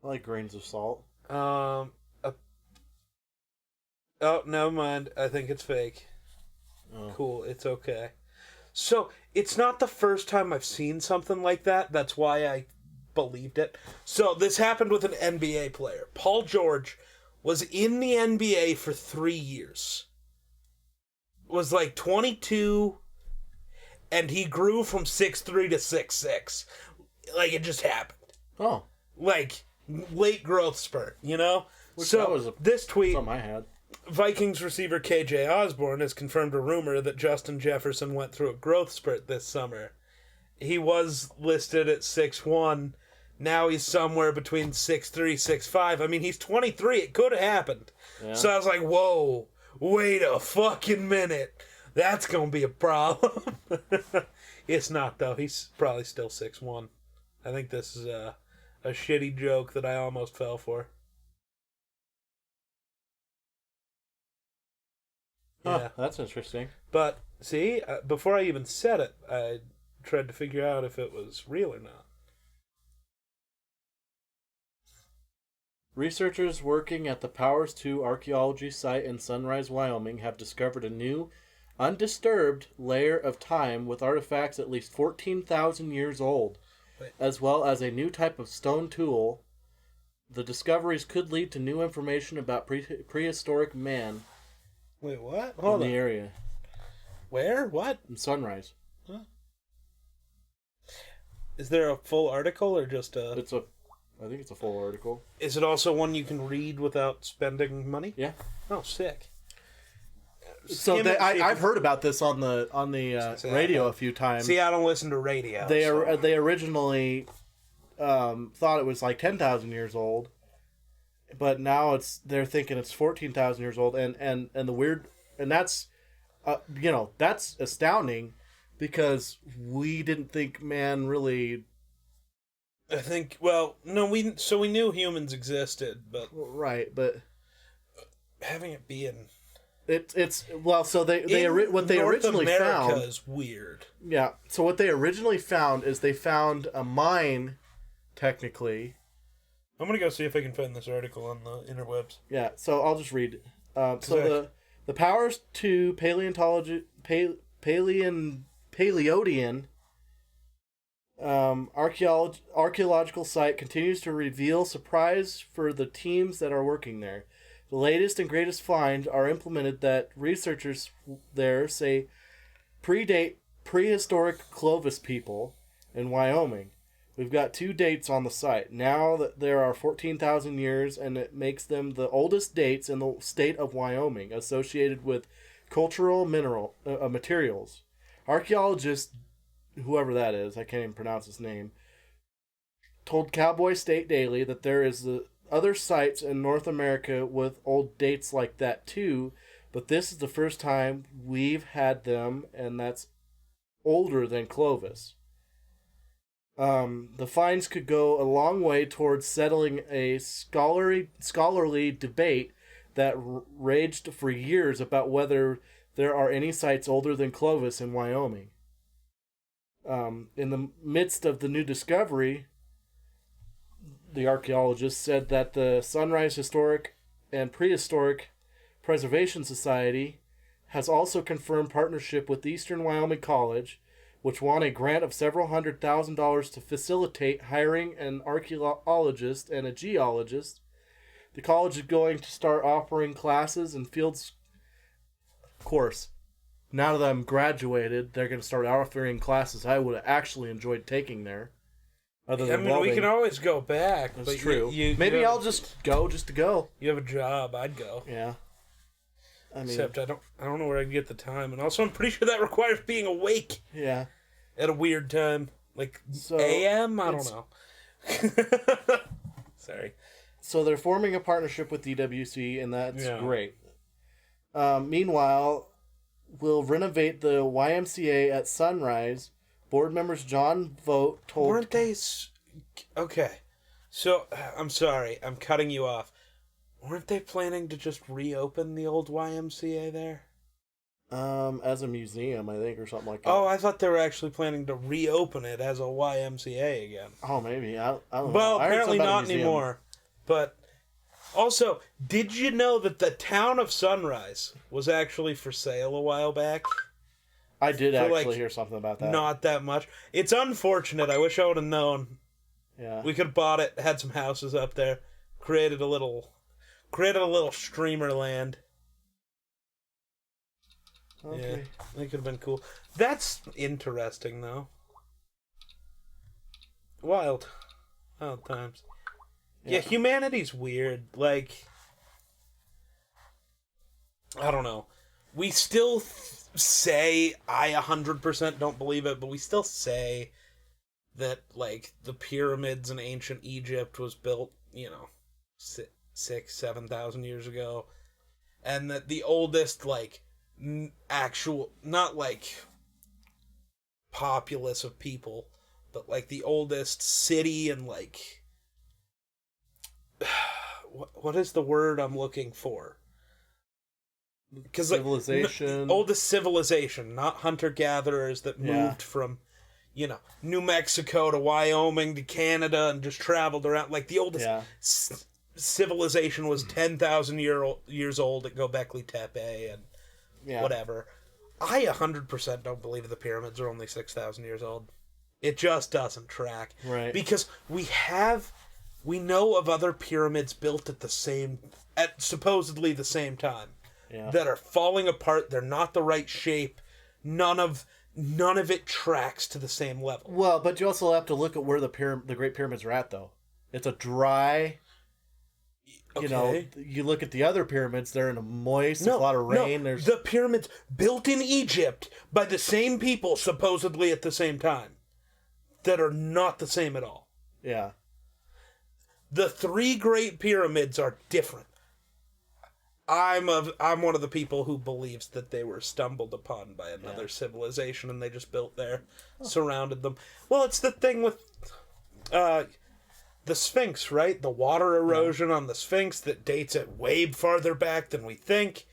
I like grains of salt. Oh, never mind. I think it's fake. Oh. Cool, it's okay. So, it's not the first time I've seen something like that. That's why I believed it. So, this happened with an NBA player. Paul George was in the NBA for 3 years. Was like 22, and he grew from 6'3" to 6'6". Like, it just happened. Oh. Like, late growth spurt, you know? Which so, that was this tweet... something I had. Vikings receiver KJ Osborne has confirmed a rumor that Justin Jefferson went through a growth spurt this summer. He was listed at 6'1". Now he's somewhere between 6'3", 6'5". I mean, he's 23. It could have happened. Yeah. So I was like, whoa, wait a fucking minute. That's going to be a problem. It's not, though. He's probably still 6'1". I think this is a shitty joke that I almost fell for. Yeah, that's interesting. But, see, before I even said it, I tried to figure out if it was real or not. Researchers working at the Powers 2 archaeology site in Sunrise, Wyoming have discovered a new, undisturbed layer of time with artifacts at least 14,000 years old, as well as a new type of stone tool. The discoveries could lead to new information about prehistoric man. Wait, what? Hold in on. The area. Where? What? In Sunrise. Huh? Is there a full article or just a... I think it's a full article. Is it also one you can read without spending money? Yeah. Oh, sick. So I've heard about this on the radio a few times. See, I don't listen to radio. They originally thought it was like 10,000 years old, but now they're thinking it's 14,000 years old, and the weird, and that's that's astounding because we didn't think man really. I think we knew humans existed, but right, but having it be in. It's well, so they what they North originally America found is weird. Yeah, so what they originally found is they found a mine, technically. I'm gonna go see if I can find this article on the interwebs. Yeah, so I'll just read. The Powers 2 Paleodian archaeological site continues to reveal surprise for the teams that are working there. The latest and greatest find are implemented that researchers there say predate prehistoric Clovis people in Wyoming. We've got 2 dates on the site. Now that there are 14,000 years, and it makes them the oldest dates in the state of Wyoming associated with cultural materials. Archaeologist, whoever that is, I can't even pronounce his name, told Cowboy State Daily that there is the other sites in North America with old dates like that too, but this is the first time we've had them, and that's older than Clovis. The finds could go a long way towards settling a scholarly debate that raged for years about whether there are any sites older than Clovis in Wyoming. In the midst of the new discovery, the archaeologist said that the Sunrise Historic and Prehistoric Preservation Society has also confirmed partnership with Eastern Wyoming College, which won a grant of several $100,000 to facilitate hiring an archaeologist and a geologist. The college is going to start offering classes and fields. Of course, now that I'm graduated, they're going to start offering classes I would have actually enjoyed taking there. We can always go back. That's true. Maybe I'll just go to go. You have a job. I'd go. Yeah. Except I don't know where I'd get the time, and also I'm pretty sure that requires being awake. Yeah. At a weird time, like AM. I don't know. Sorry. So they're forming a partnership with DWC, and that's great. Meanwhile, we'll renovate the YMCA at Sunrise Board members John Vogt told... Weren't they... Okay. So, I'm sorry. I'm cutting you off. Weren't they planning to just reopen the old YMCA there? As a museum, I think, or something like that. Oh, I thought they were actually planning to reopen it as a YMCA again. Oh, maybe. I don't know. Well, I heard apparently something about a not museum. anymore. But also, did you know that the town of Sunrise was actually for sale a while back? I did For, actually like, hear something about that. Not that much. It's unfortunate. I wish I would have known. Yeah. We could have bought it, had some houses up there, created a little streamer land. Okay. Yeah, that could have been cool. That's interesting, though. Wild times. Yeah, humanity's weird. Like, I don't know. We still say, I 100% don't believe it, but we still say that, like, the pyramids in ancient Egypt was built, 7,000 years ago. And that the oldest, like, actual, not, like, populace of people, but, like, the oldest city and, like, what is the word I'm looking for? Because, like, civilization. Oldest civilization, not hunter-gatherers that moved from, New Mexico to Wyoming to Canada and just traveled around. Like, the oldest civilization was 10,000 years old at Göbekli Tepe and whatever. I 100% don't believe the pyramids are only 6,000 years old. It just doesn't track. Right. Because we know of other pyramids built at supposedly the same time. Yeah. That are falling apart. They're not the right shape. None of it tracks to the same level. Well, but you also have to look at where the Great Pyramids are at, though. It's a dry. Okay. You look at the other pyramids; they're in a moist, a lot of rain. There's the pyramids built in Egypt by the same people, supposedly at the same time, that are not the same at all. Yeah. The 3 Great Pyramids are different. I'm one of the people who believes that they were stumbled upon by another civilization and they just built there, surrounded them. Well, it's the thing with the Sphinx, right? The water erosion on the Sphinx that dates it way farther back than we think.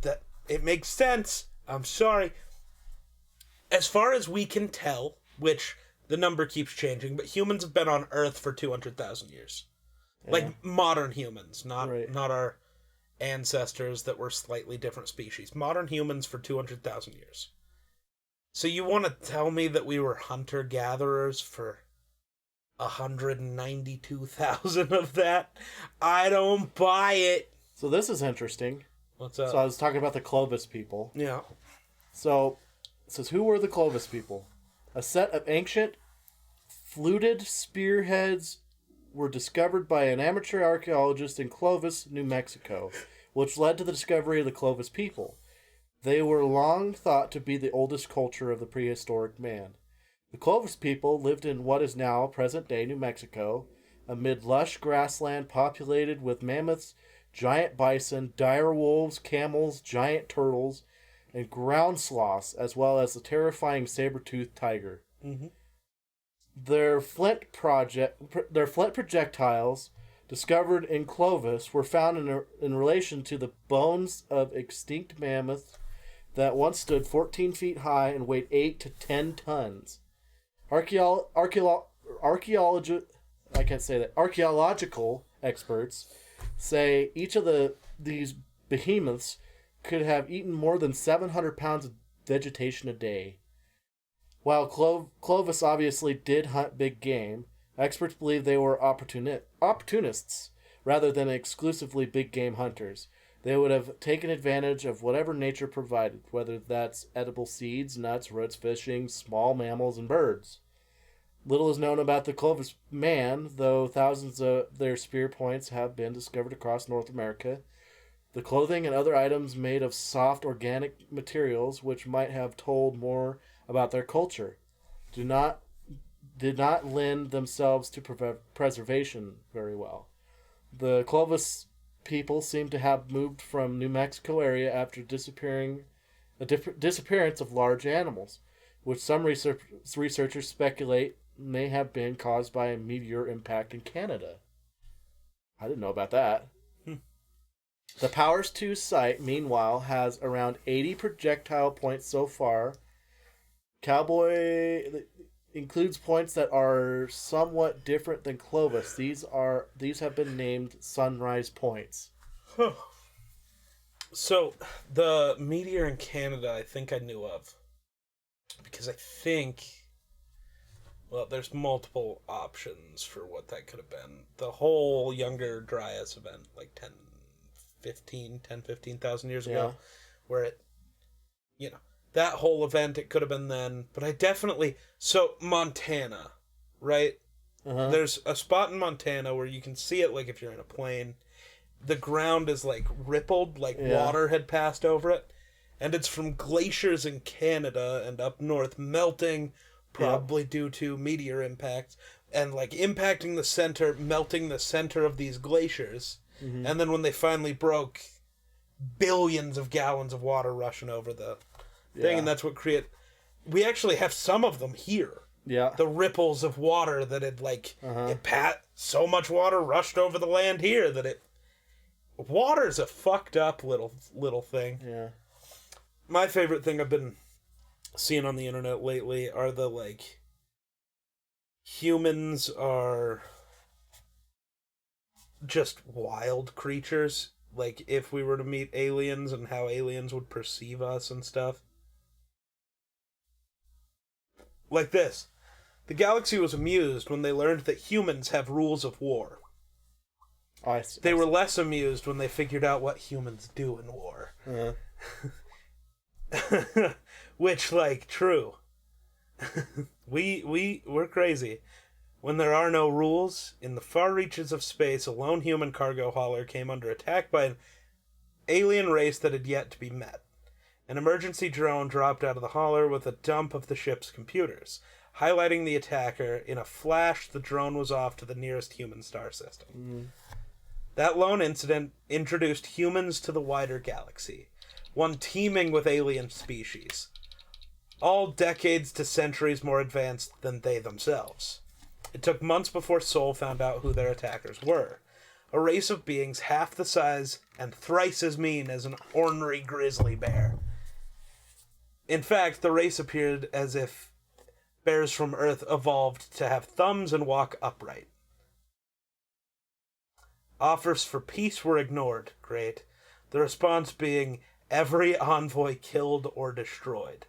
That it makes sense. I'm sorry. As far as we can tell, which the number keeps changing, but humans have been on Earth for 200,000 years. Yeah. Like modern humans, not our ancestors that were slightly different species. Modern humans for 200,000 years. So you want to tell me that we were hunter-gatherers for 192,000 of that? I don't buy it. So this is interesting. What's up? So I was talking about the Clovis people. Yeah. So it says, who were the Clovis people? A set of ancient fluted spearheads were discovered by an amateur archaeologist in Clovis, New Mexico, which led to the discovery of the Clovis people. They were long thought to be the oldest culture of the prehistoric man. The Clovis people lived in what is now present-day New Mexico, amid lush grassland populated with mammoths, giant bison, dire wolves, camels, giant turtles, and ground sloths, as well as the terrifying saber-toothed tiger. Mm-hmm. Their flint projectiles discovered in Clovis were found in relation to the bones of extinct mammoths that once stood 14 feet high and weighed 8 to 10 tons. Archaeological experts say each of these behemoths could have eaten more than 700 pounds of vegetation a day. While Clovis obviously did hunt big game, experts believe they were opportunists rather than exclusively big game hunters. They would have taken advantage of whatever nature provided, whether that's edible seeds, nuts, roots, fishing, small mammals, and birds. Little is known about the Clovis man, though thousands of their spear points have been discovered across North America. The clothing and other items made of soft organic materials, which might have told more about their culture, did not lend themselves to preservation very well. The Clovis people seem to have moved from New Mexico area after disappearance of large animals. which some researchers speculate may have been caused by a meteor impact in Canada. I didn't know about that. The Powers 2 site, meanwhile, has around 80 projectile points so far. Cowboy includes points that are somewhat different than Clovis. These have been named Sunrise Points. Huh. So, the meteor in Canada, I think I knew of. Because I think... Well, there's multiple options for what that could have been. The whole Younger Dryas event, like 15,000 years ago, where it, that whole event, it could have been then. But I definitely... So, Montana, right? Uh-huh. There's a spot in Montana where you can see it, like, if you're in a plane. The ground is, like, rippled, like water had passed over it. And it's from glaciers in Canada and up north melting... Probably due to meteor impacts and like impacting the center, melting the center of these glaciers. Mm-hmm. And then when they finally broke, billions of gallons of water rushing over the thing. And that's what we actually have some of them here. Yeah. The ripples of water that had so much water rushed over the land here that water's a fucked up little thing. Yeah. My favorite thing I've been seeing on the internet lately are the humans are just wild creatures. Like if we were to meet aliens and how aliens would perceive us and stuff. Like this. The galaxy was amused when they learned that humans have rules of war. They were less amused when they figured out what humans do in war. Uh-huh. Which, true. We're crazy. When there are no rules, in the far reaches of space, a lone human cargo hauler came under attack by an alien race that had yet to be met. An emergency drone dropped out of the hauler with a dump of the ship's computers. Highlighting the attacker, in a flash, the drone was off to the nearest human star system. Mm. That lone incident introduced humans to the wider galaxy, one teeming with alien species, all decades to centuries more advanced than they themselves. It took months before Sol found out who their attackers were. A race of beings half the size and thrice as mean as an ornery grizzly bear. In fact, the race appeared as if bears from Earth evolved to have thumbs and walk upright. Offers for peace were ignored, great. The response being every envoy killed or destroyed.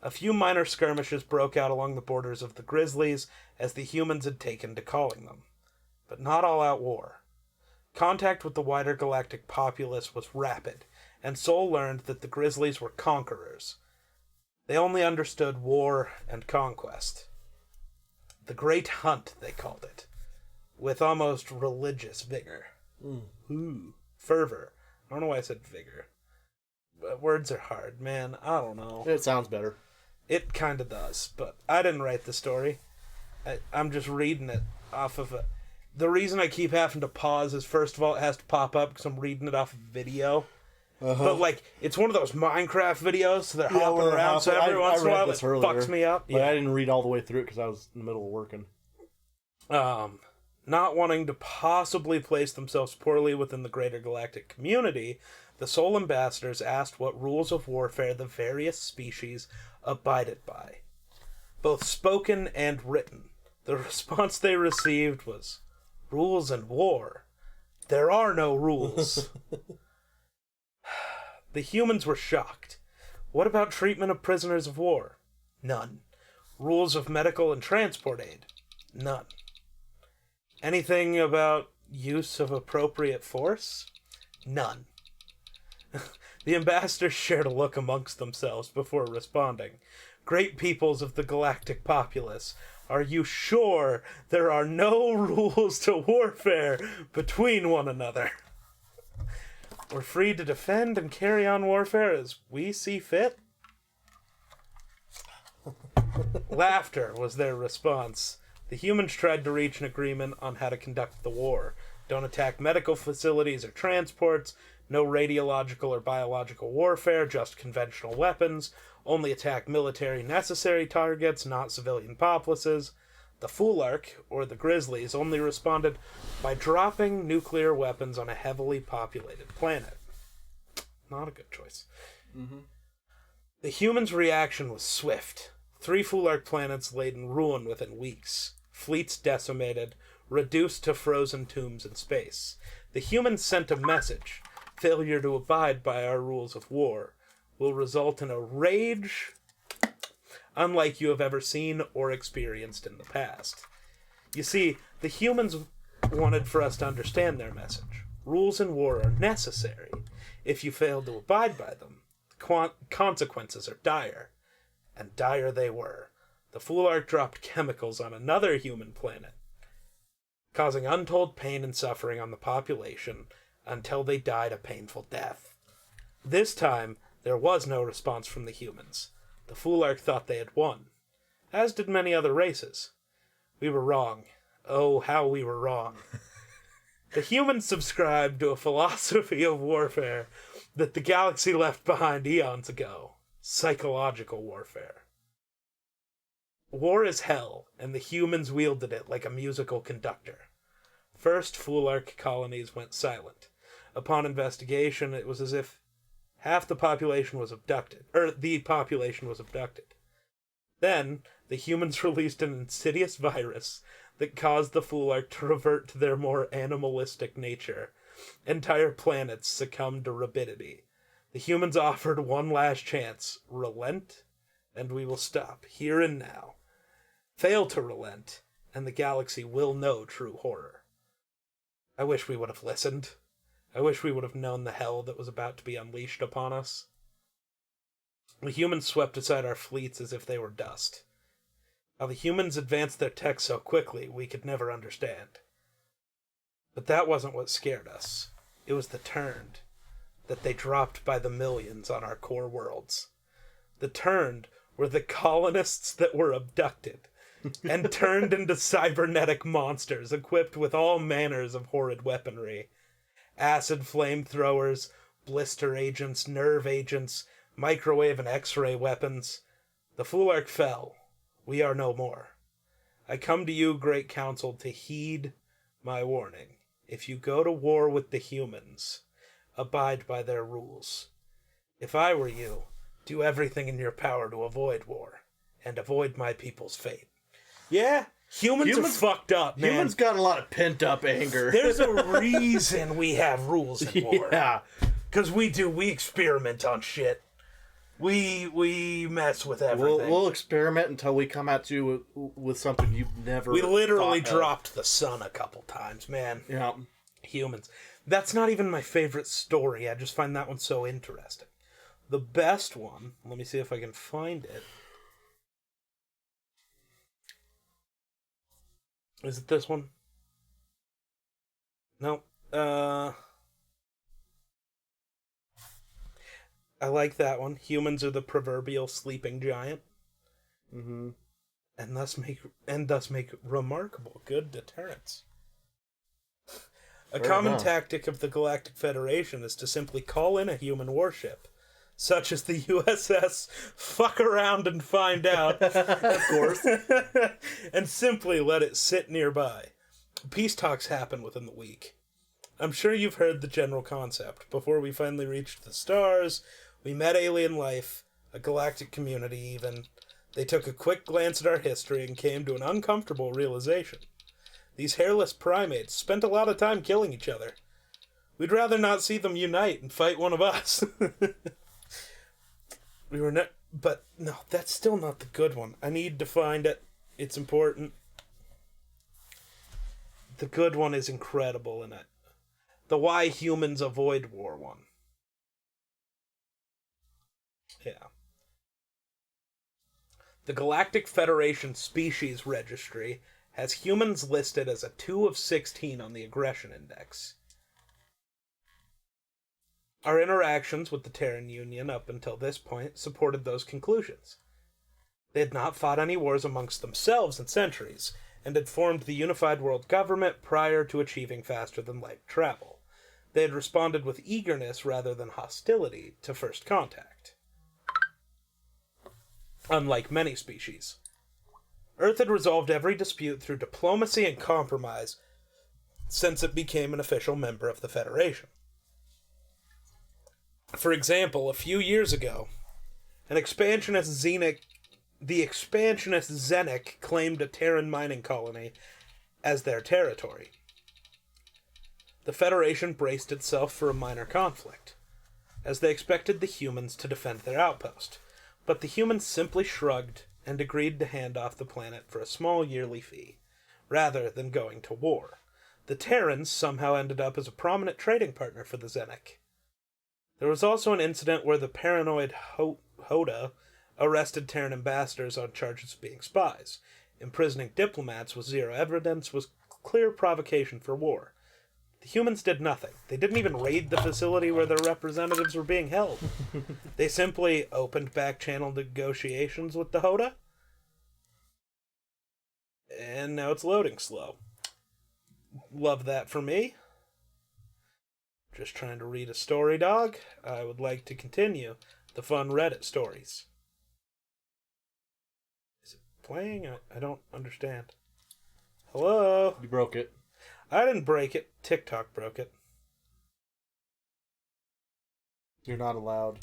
A few minor skirmishes broke out along the borders of the Grizzlies as the humans had taken to calling them. But not all-out war. Contact with the wider galactic populace was rapid, and Sol learned that the Grizzlies were conquerors. They only understood war and conquest. The Great Hunt, they called it, with almost religious vigor. Fervor. I don't know why I said vigor. Words are hard, man. I don't know. It sounds better. It kind of does, but I didn't write the story. I'm just reading it off of a... The reason I keep having to pause is, first of all, it has to pop up because I'm reading it off of video. Uh-huh. But, it's one of those Minecraft videos, so they're hopping around, so every once in a while it fucks me up. But I didn't read all the way through it because I was in the middle of working. Not wanting to possibly place themselves poorly within the greater galactic community, the Sol ambassadors asked what rules of warfare the various species abided by, both spoken and written. The response they received was, "Rules in war? There are no rules." The humans were shocked. What about treatment of prisoners of war? None. Rules of medical and transport aid? None. Anything about use of appropriate force? None. The ambassadors shared a look amongst themselves before responding. Great peoples of the galactic populace, are you sure there are no rules to warfare between one another? We're free to defend and carry on warfare as we see fit? Laughter was their response. The humans tried to reach an agreement on how to conduct the war. Don't attack medical facilities or transports. No radiological or biological warfare, just conventional weapons. Only attack military necessary targets, not civilian populaces. The Fulark, or the Grizzlies, only responded by dropping nuclear weapons on a heavily populated planet. Not a good choice. Mm-hmm. The humans' reaction was swift. 3 Fulark planets laid in ruin within weeks. Fleets decimated, reduced to frozen tombs in space. The humans sent a message. Failure to abide by our rules of war will result in a rage unlike you have ever seen or experienced in the past. You see, the humans wanted for us to understand their message. Rules in war are necessary. If you fail to abide by them, the consequences are dire. And dire they were. The Fulark dropped chemicals on another human planet, causing untold pain and suffering on the population until they died a painful death. This time, there was no response from the humans. The Fulark thought they had won, as did many other races. We were wrong. Oh, how we were wrong. The humans subscribed to a philosophy of warfare that the galaxy left behind eons ago. Psychological warfare. War is hell, and the humans wielded it like a musical conductor. First, Fulark colonies went silent. Upon investigation, it was as if half the population was abducted. Then, the humans released an insidious virus that caused the Fulark to revert to their more animalistic nature. Entire planets succumbed to rabidity. The humans offered one last chance. Relent, and we will stop, here and now. Fail to relent, and the galaxy will know true horror. I wish we would have listened. I wish we would have known the hell that was about to be unleashed upon us. The humans swept aside our fleets as if they were dust. How the humans advanced their tech so quickly, we could never understand. But that wasn't what scared us. It was the turned that they dropped by the millions on our core worlds. The turned were the colonists that were abducted and turned into cybernetic monsters equipped with all manners of horrid weaponry. Acid flamethrowers, blister agents, nerve agents, microwave and X-ray weapons. The Fulark fell. We are no more. I come to you, Great Council, to heed my warning. If you go to war with the humans, abide by their rules. If I were you, do everything in your power to avoid war, and avoid my people's fate. Yeah, humans are fucked up, man. Humans got a lot of pent-up anger. There's a reason we have rules in war. Yeah. Because we experiment on shit. We mess with everything. We'll experiment until we come at you with something you've never We literally thought of. dropped the sun a couple times, man. Yeah. Humans. That's not even my favorite story. I just find that one so interesting. The best one, let me see if I can find it. Is it this one? No. I like that one. Humans are the proverbial sleeping giant. Mm-hmm. And thus make remarkable good deterrents. A common tactic of the Galactic Federation is to simply call in a human warship, such as the USS Fuck Around and Find Out, Of course. and simply let it sit nearby. Peace talks happen within the week. I'm sure you've heard the general concept. Before we finally reached the stars, we met alien life, a galactic community even. They took a quick glance at our history and came to an uncomfortable realization. These hairless primates spent a lot of time killing each other. We'd rather not see them unite and fight one of us. But no, that's still not the good one. I need to find it. It's important. The good one is incredible in it. The Why Humans Avoid War one. Yeah. The Galactic Federation Species Registry has humans listed as a 2 of 16 on the Aggression Index. Our interactions with the Terran Union up until this point supported those conclusions. They had not fought any wars amongst themselves in centuries, and had formed the unified world government prior to achieving faster-than-light travel. They had responded with eagerness rather than hostility to first contact. Unlike many species, Earth had resolved every dispute through diplomacy and compromise since it became an official member of the Federation. For example, a few years ago, the expansionist Zenik claimed a Terran mining colony as their territory. The Federation braced itself for a minor conflict, as they expected the humans to defend their outpost, but the humans simply shrugged and agreed to hand off the planet for a small yearly fee, rather than going to war. The Terrans somehow ended up as a prominent trading partner for the Zenik. There was also an incident where the paranoid Hoda arrested Terran ambassadors on charges of being spies. Imprisoning diplomats with zero evidence was clear provocation for war. The humans did nothing. They didn't even raid the facility where their representatives were being held. They simply opened back-channel negotiations with the Hoda, and now it's loading slow. Love that for me. Just trying to read a story, dog. I would like to continue the fun Reddit stories. Is it playing? I don't understand. Hello? You broke it. I didn't break it. TikTok broke it. You're not allowed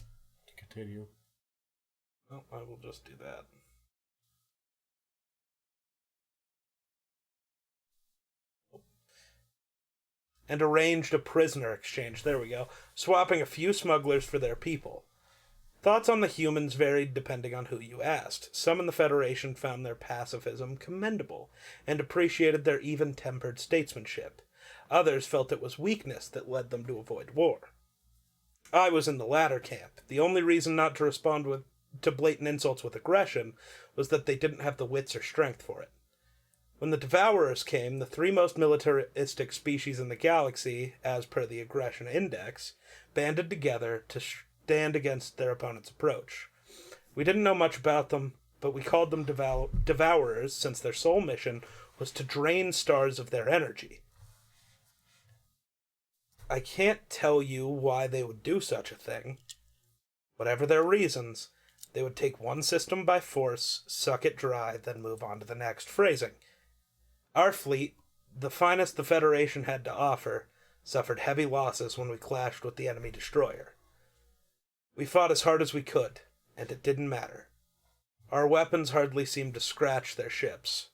to continue. Well, I will just do that. And arranged a prisoner exchange. There we go. Swapping a few smugglers for their people. Thoughts on the humans varied depending on who you asked. Some in the Federation found their pacifism commendable and appreciated their even-tempered statesmanship. Others felt it was weakness that led them to avoid war. I was in the latter camp. The only reason not to respond to blatant insults with aggression was that they didn't have the wits or strength for it. When the Devourers came, the three most militaristic species in the galaxy, as per the Aggression Index, banded together to stand against their opponent's approach. We didn't know much about them, but we called them Devourers since their sole mission was to drain stars of their energy. I can't tell you why they would do such a thing. Whatever their reasons, they would take one system by force, suck it dry, then move on to the next. Phrasing. Our fleet, the finest the Federation had to offer, suffered heavy losses when we clashed with the enemy destroyer. We fought as hard as we could, and it didn't matter. Our weapons hardly seemed to scratch their ships.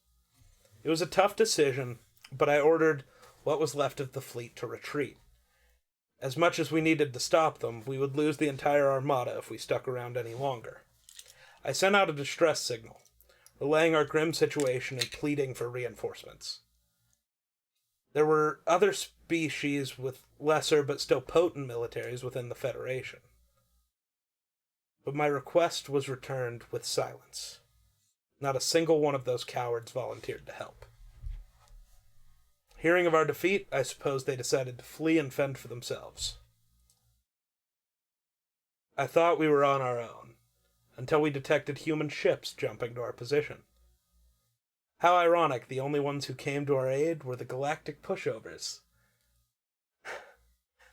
It was a tough decision, but I ordered what was left of the fleet to retreat. As much as we needed to stop them, we would lose the entire armada if we stuck around any longer. I sent out a distress signal, relaying our grim situation and pleading for reinforcements. There were other species with lesser but still potent militaries within the Federation. But my request was returned with silence. Not a single one of those cowards volunteered to help. Hearing of our defeat, I suppose they decided to flee and fend for themselves. I thought we were on our own, until we detected human ships jumping to our position. How ironic, the only ones who came to our aid were the galactic pushovers.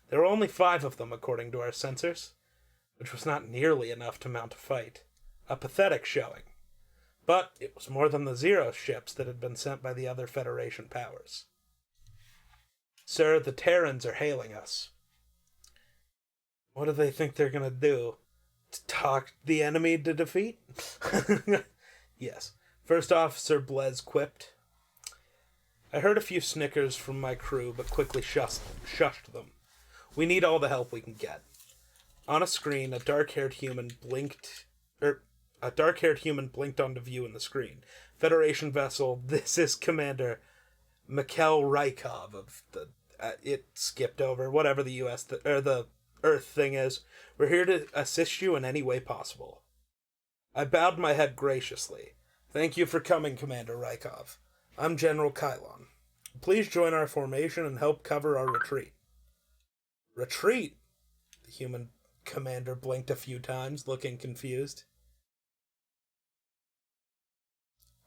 There were only 5 of them, according to our sensors, which was not nearly enough to mount a fight. A pathetic showing. But it was more than the 0 ships that had been sent by the other Federation powers. Sir, the Terrans are hailing us. What do they think they're going to do? To talk the enemy to defeat? Yes. First Officer Blez quipped. I heard a few snickers from my crew, but quickly shushed them. We need all the help we can get. On a screen, a dark-haired human blinked onto view in the screen. Federation vessel, this is Commander Mikhail Rykov of the... it skipped over, whatever the the Earth thing is. We're here to assist you in any way possible. I bowed my head graciously. Thank you for coming, Commander Rykov. I'm General Kylon. Please join our formation and help cover our retreat. Retreat? The human commander blinked a few times, looking confused.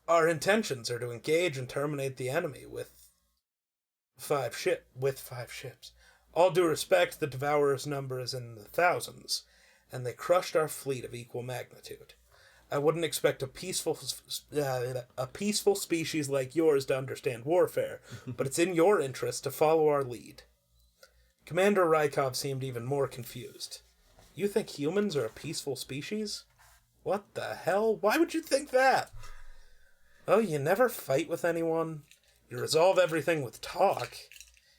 Our intentions are to engage and terminate the enemy with 5 ships. All due respect, the Devourer's number is in the thousands, and they crushed our fleet of equal magnitude. I wouldn't expect a peaceful species like yours to understand warfare, but it's in your interest to follow our lead. Commander Rykov seemed even more confused. You think humans are a peaceful species? What the hell? Why would you think that? Oh, you never fight with anyone? You resolve everything with talk?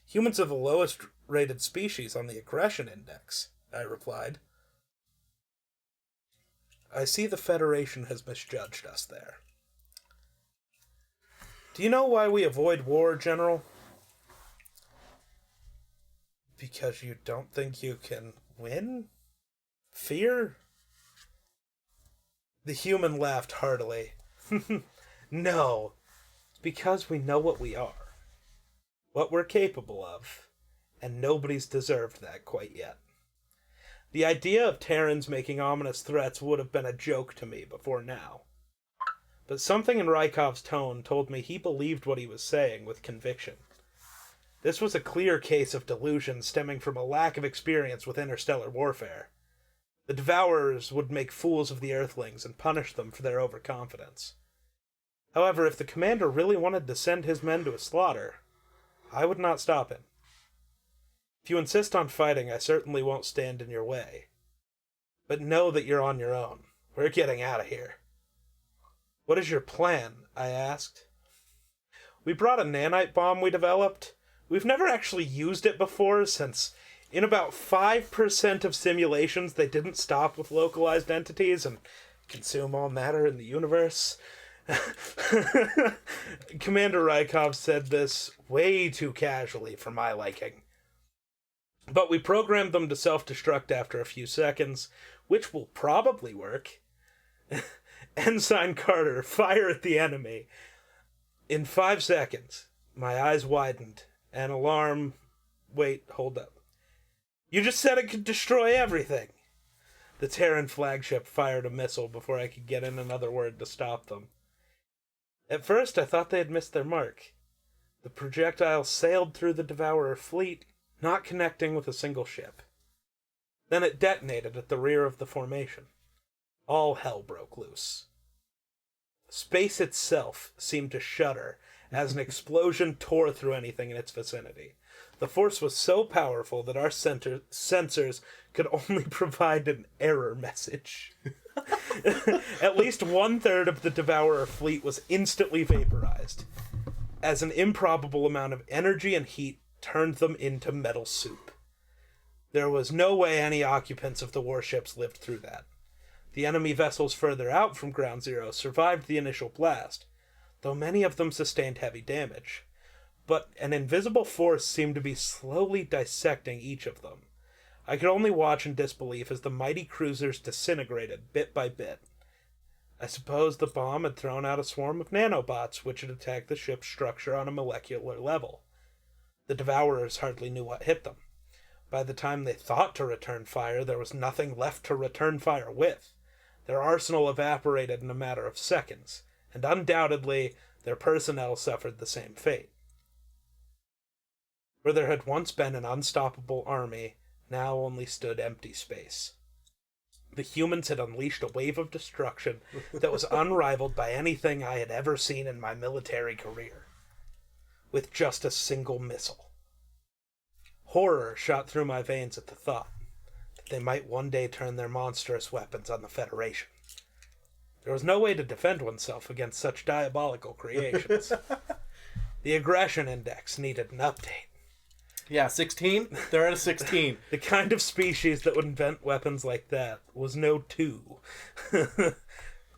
Humans are the lowest rated species on the aggression index, I replied. I see the Federation has misjudged us there. Do you know why we avoid war, General? Because you don't think you can win? Fear? The human laughed heartily. No, it's because we know what we are, what we're capable of, and nobody's deserved that quite yet. The idea of Terrans making ominous threats would have been a joke to me before now. But something in Rykov's tone told me he believed what he was saying with conviction. This was a clear case of delusion stemming from a lack of experience with interstellar warfare. The Devourers would make fools of the Earthlings and punish them for their overconfidence. However, if the commander really wanted to send his men to a slaughter, I would not stop him. If you insist on fighting, I certainly won't stand in your way. But know that you're on your own. We're getting out of here. What is your plan? I asked. We brought a nanite bomb we developed. We've never actually used it before, since in about 5% of simulations they didn't stop with localized entities and consume all matter in the universe. Commander Rykov said this way too casually for my liking. But we programmed them to self-destruct after a few seconds, which will probably work. Ensign Carter, fire at the enemy. In 5 seconds, my eyes widened. An alarm... Wait, hold up. You just said it could destroy everything. The Terran flagship fired a missile before I could get in another word to stop them. At first, I thought they had missed their mark. The projectile sailed through the Devourer fleet, not connecting with a single ship. Then it detonated at the rear of the formation. All hell broke loose. Space itself seemed to shudder as an explosion tore through anything in its vicinity. The force was so powerful that our sensors could only provide an error message. At least 1/3 of the Devourer fleet was instantly vaporized, as an improbable amount of energy and heat turned them into metal soup. There was no way any occupants of the warships lived through that. The enemy vessels further out from Ground Zero survived the initial blast, though many of them sustained heavy damage. But an invisible force seemed to be slowly dissecting each of them. I could only watch in disbelief as the mighty cruisers disintegrated bit by bit. I suppose the bomb had thrown out a swarm of nanobots which had attacked the ship's structure on a molecular level. The Devourers hardly knew what hit them. By the time they thought to return fire, there was nothing left to return fire with. Their arsenal evaporated in a matter of seconds, and undoubtedly their personnel suffered the same fate. Where there had once been an unstoppable army, now only stood empty space. The humans had unleashed a wave of destruction that was unrivaled by anything I had ever seen in my military career, with just a single missile. Horror shot through my veins at the thought that they might one day turn their monstrous weapons on the Federation. There was no way to defend oneself against such diabolical creations. The aggression index needed an update. Yeah, 16? They're at a 16. The kind of species that would invent weapons like that was no 2.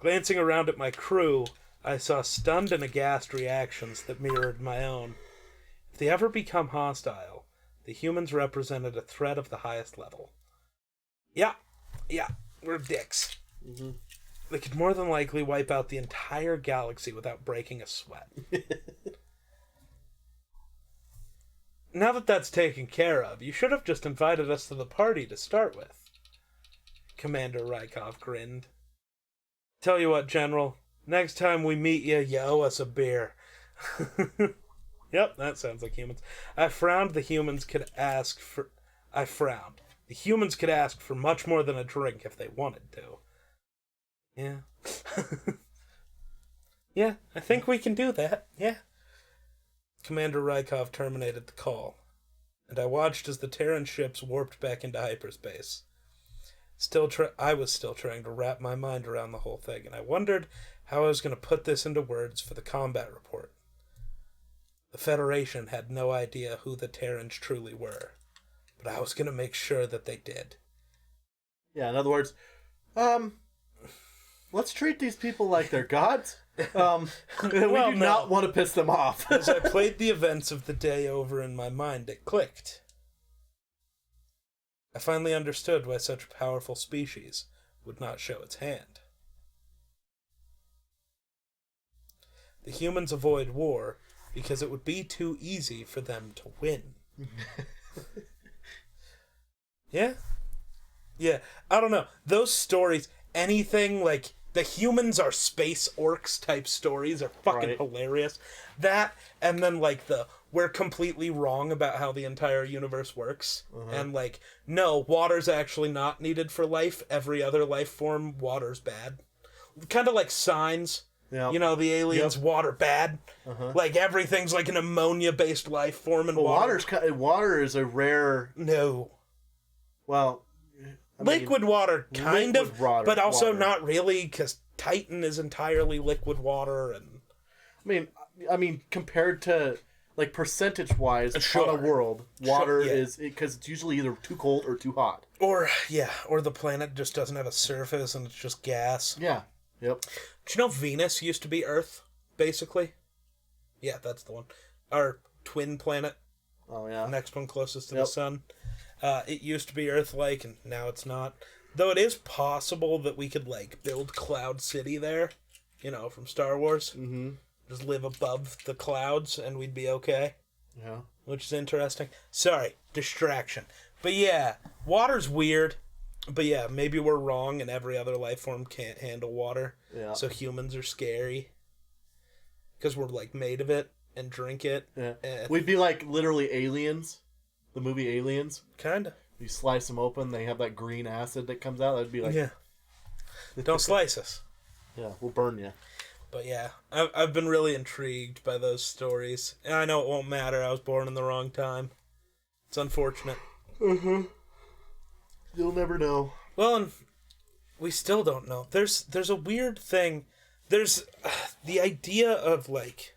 Glancing around at my crew, I saw stunned and aghast reactions that mirrored my own. If they ever become hostile, the humans represented a threat of the highest level. Yeah, we're dicks. Mm-hmm. They could more than likely wipe out the entire galaxy without breaking a sweat. Now that that's taken care of, you should have just invited us to the party to start with. Commander Rykov grinned. Tell you what, General, next time we meet you, you owe us a beer. Yep, that sounds like humans. I frowned. The humans could ask for. I frowned. The humans could ask for much more than a drink if they wanted to. Yeah. Yeah, I think we can do that. Yeah. Commander Rykov terminated the call, and I watched as the Terran ships warped back into hyperspace. I was still trying to wrap my mind around the whole thing, and I wondered how I was going to put this into words for the combat report. The Federation had no idea who the Terrans truly were, but I was going to make sure that they did. Yeah, in other words, let's treat these people like they're gods. We do not want to piss them off. As I played the events of the day over in my mind, it clicked. I finally understood why such a powerful species would not show its hand. The humans avoid war because it would be too easy for them to win. Yeah? Yeah, I don't know. Those stories, anything like the humans are space orcs type stories are fucking hilarious. That, and then like we're completely wrong about how the entire universe works. And like, no, water's actually not needed for life. Every other life form, water's bad. Kind of like Signs. Yep. You know, the aliens, water bad. Like everything's like an ammonia-based life form in water. Water is a rare... No. Well... liquid water, kind of, but also not really, because Titan is entirely liquid water, and... I mean, compared to, like, percentage-wise on a world, water is... Because it's usually either too cold or too hot. Or the planet just doesn't have a surface, and it's just gas. Yeah, yep. Do you know Venus used to be Earth, basically? Yeah, that's the one. Our twin planet. Oh, yeah. The next one closest to the sun. It used to be Earth-like, and now it's not. Though it is possible that we could, like, build Cloud City there, you know, from Star Wars. Mm-hmm. Just live above the clouds, and we'd be okay. Yeah. Which is interesting. Sorry, distraction. But yeah, water's weird. But yeah, maybe we're wrong, and every other life form can't handle water. Yeah. So humans are scary. Because we're, like, made of it, and drink it. Yeah. We'd be, like, literally aliens. The movie Aliens. Kinda. You slice them open, they have that green acid that comes out. That'd be like... Yeah. Don't slice us. Yeah, we'll burn you. But yeah, I've been really intrigued by those stories. And I know it won't matter. I was born in the wrong time. It's unfortunate. Mm-hmm. You'll never know. Well, and we still don't know. There's a weird thing. There's the idea of, like...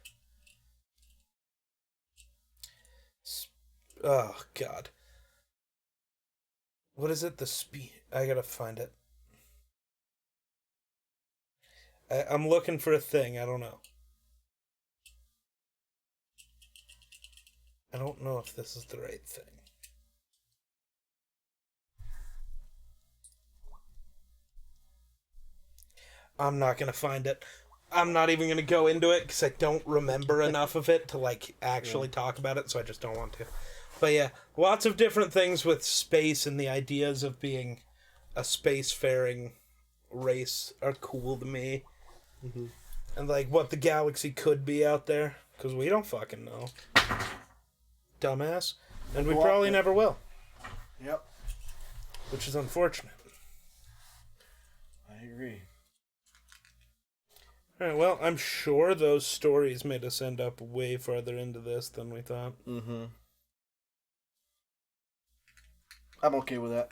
Oh, God. What is it? I gotta find it. I'm looking for a thing. I don't know. I don't know if this is the right thing. I'm not gonna find it. I'm not even gonna go into it because I don't remember enough of it to, like, actually talk about it, so I just don't want to. But yeah, lots of different things with space, and the ideas of being a spacefaring race are cool to me. Mm-hmm. And, like, what the galaxy could be out there, because we don't fucking know. Dumbass. And we probably never will. Yep. Which is unfortunate. I agree. Alright, well, I'm sure those stories made us end up way farther into this than we thought. Mm-hmm. I'm okay with that.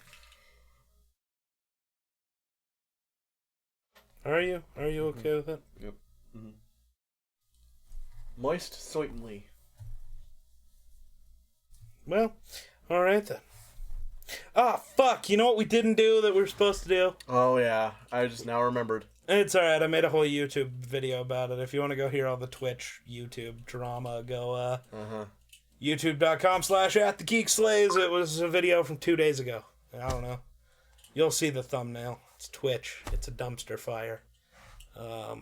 Are you? Are you okay with it? Yep. Mm-hmm. Moist, certainly. Well, alright then. Ah, fuck! You know what we didn't do that we were supposed to do? Oh, yeah. I just now remembered. It's alright, I made a whole YouTube video about it. If you want to go hear all the Twitch, YouTube drama, go, youtube.com/@thegeekslays. It was a video from 2 days ago. I don't know. You'll see the thumbnail. It's Twitch. It's a dumpster fire. Yeah,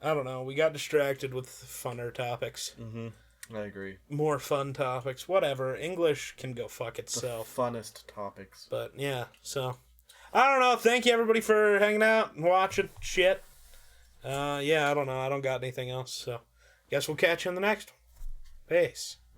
I don't know. We got distracted with funner topics. Mm-hmm. I agree. More fun topics. Whatever. English can go fuck itself. The funnest topics. But, yeah, so... I don't know. Thank you, everybody, for hanging out and watching shit. Yeah, I don't know. I don't got anything else, so... Guess we'll catch you in the next one. Peace.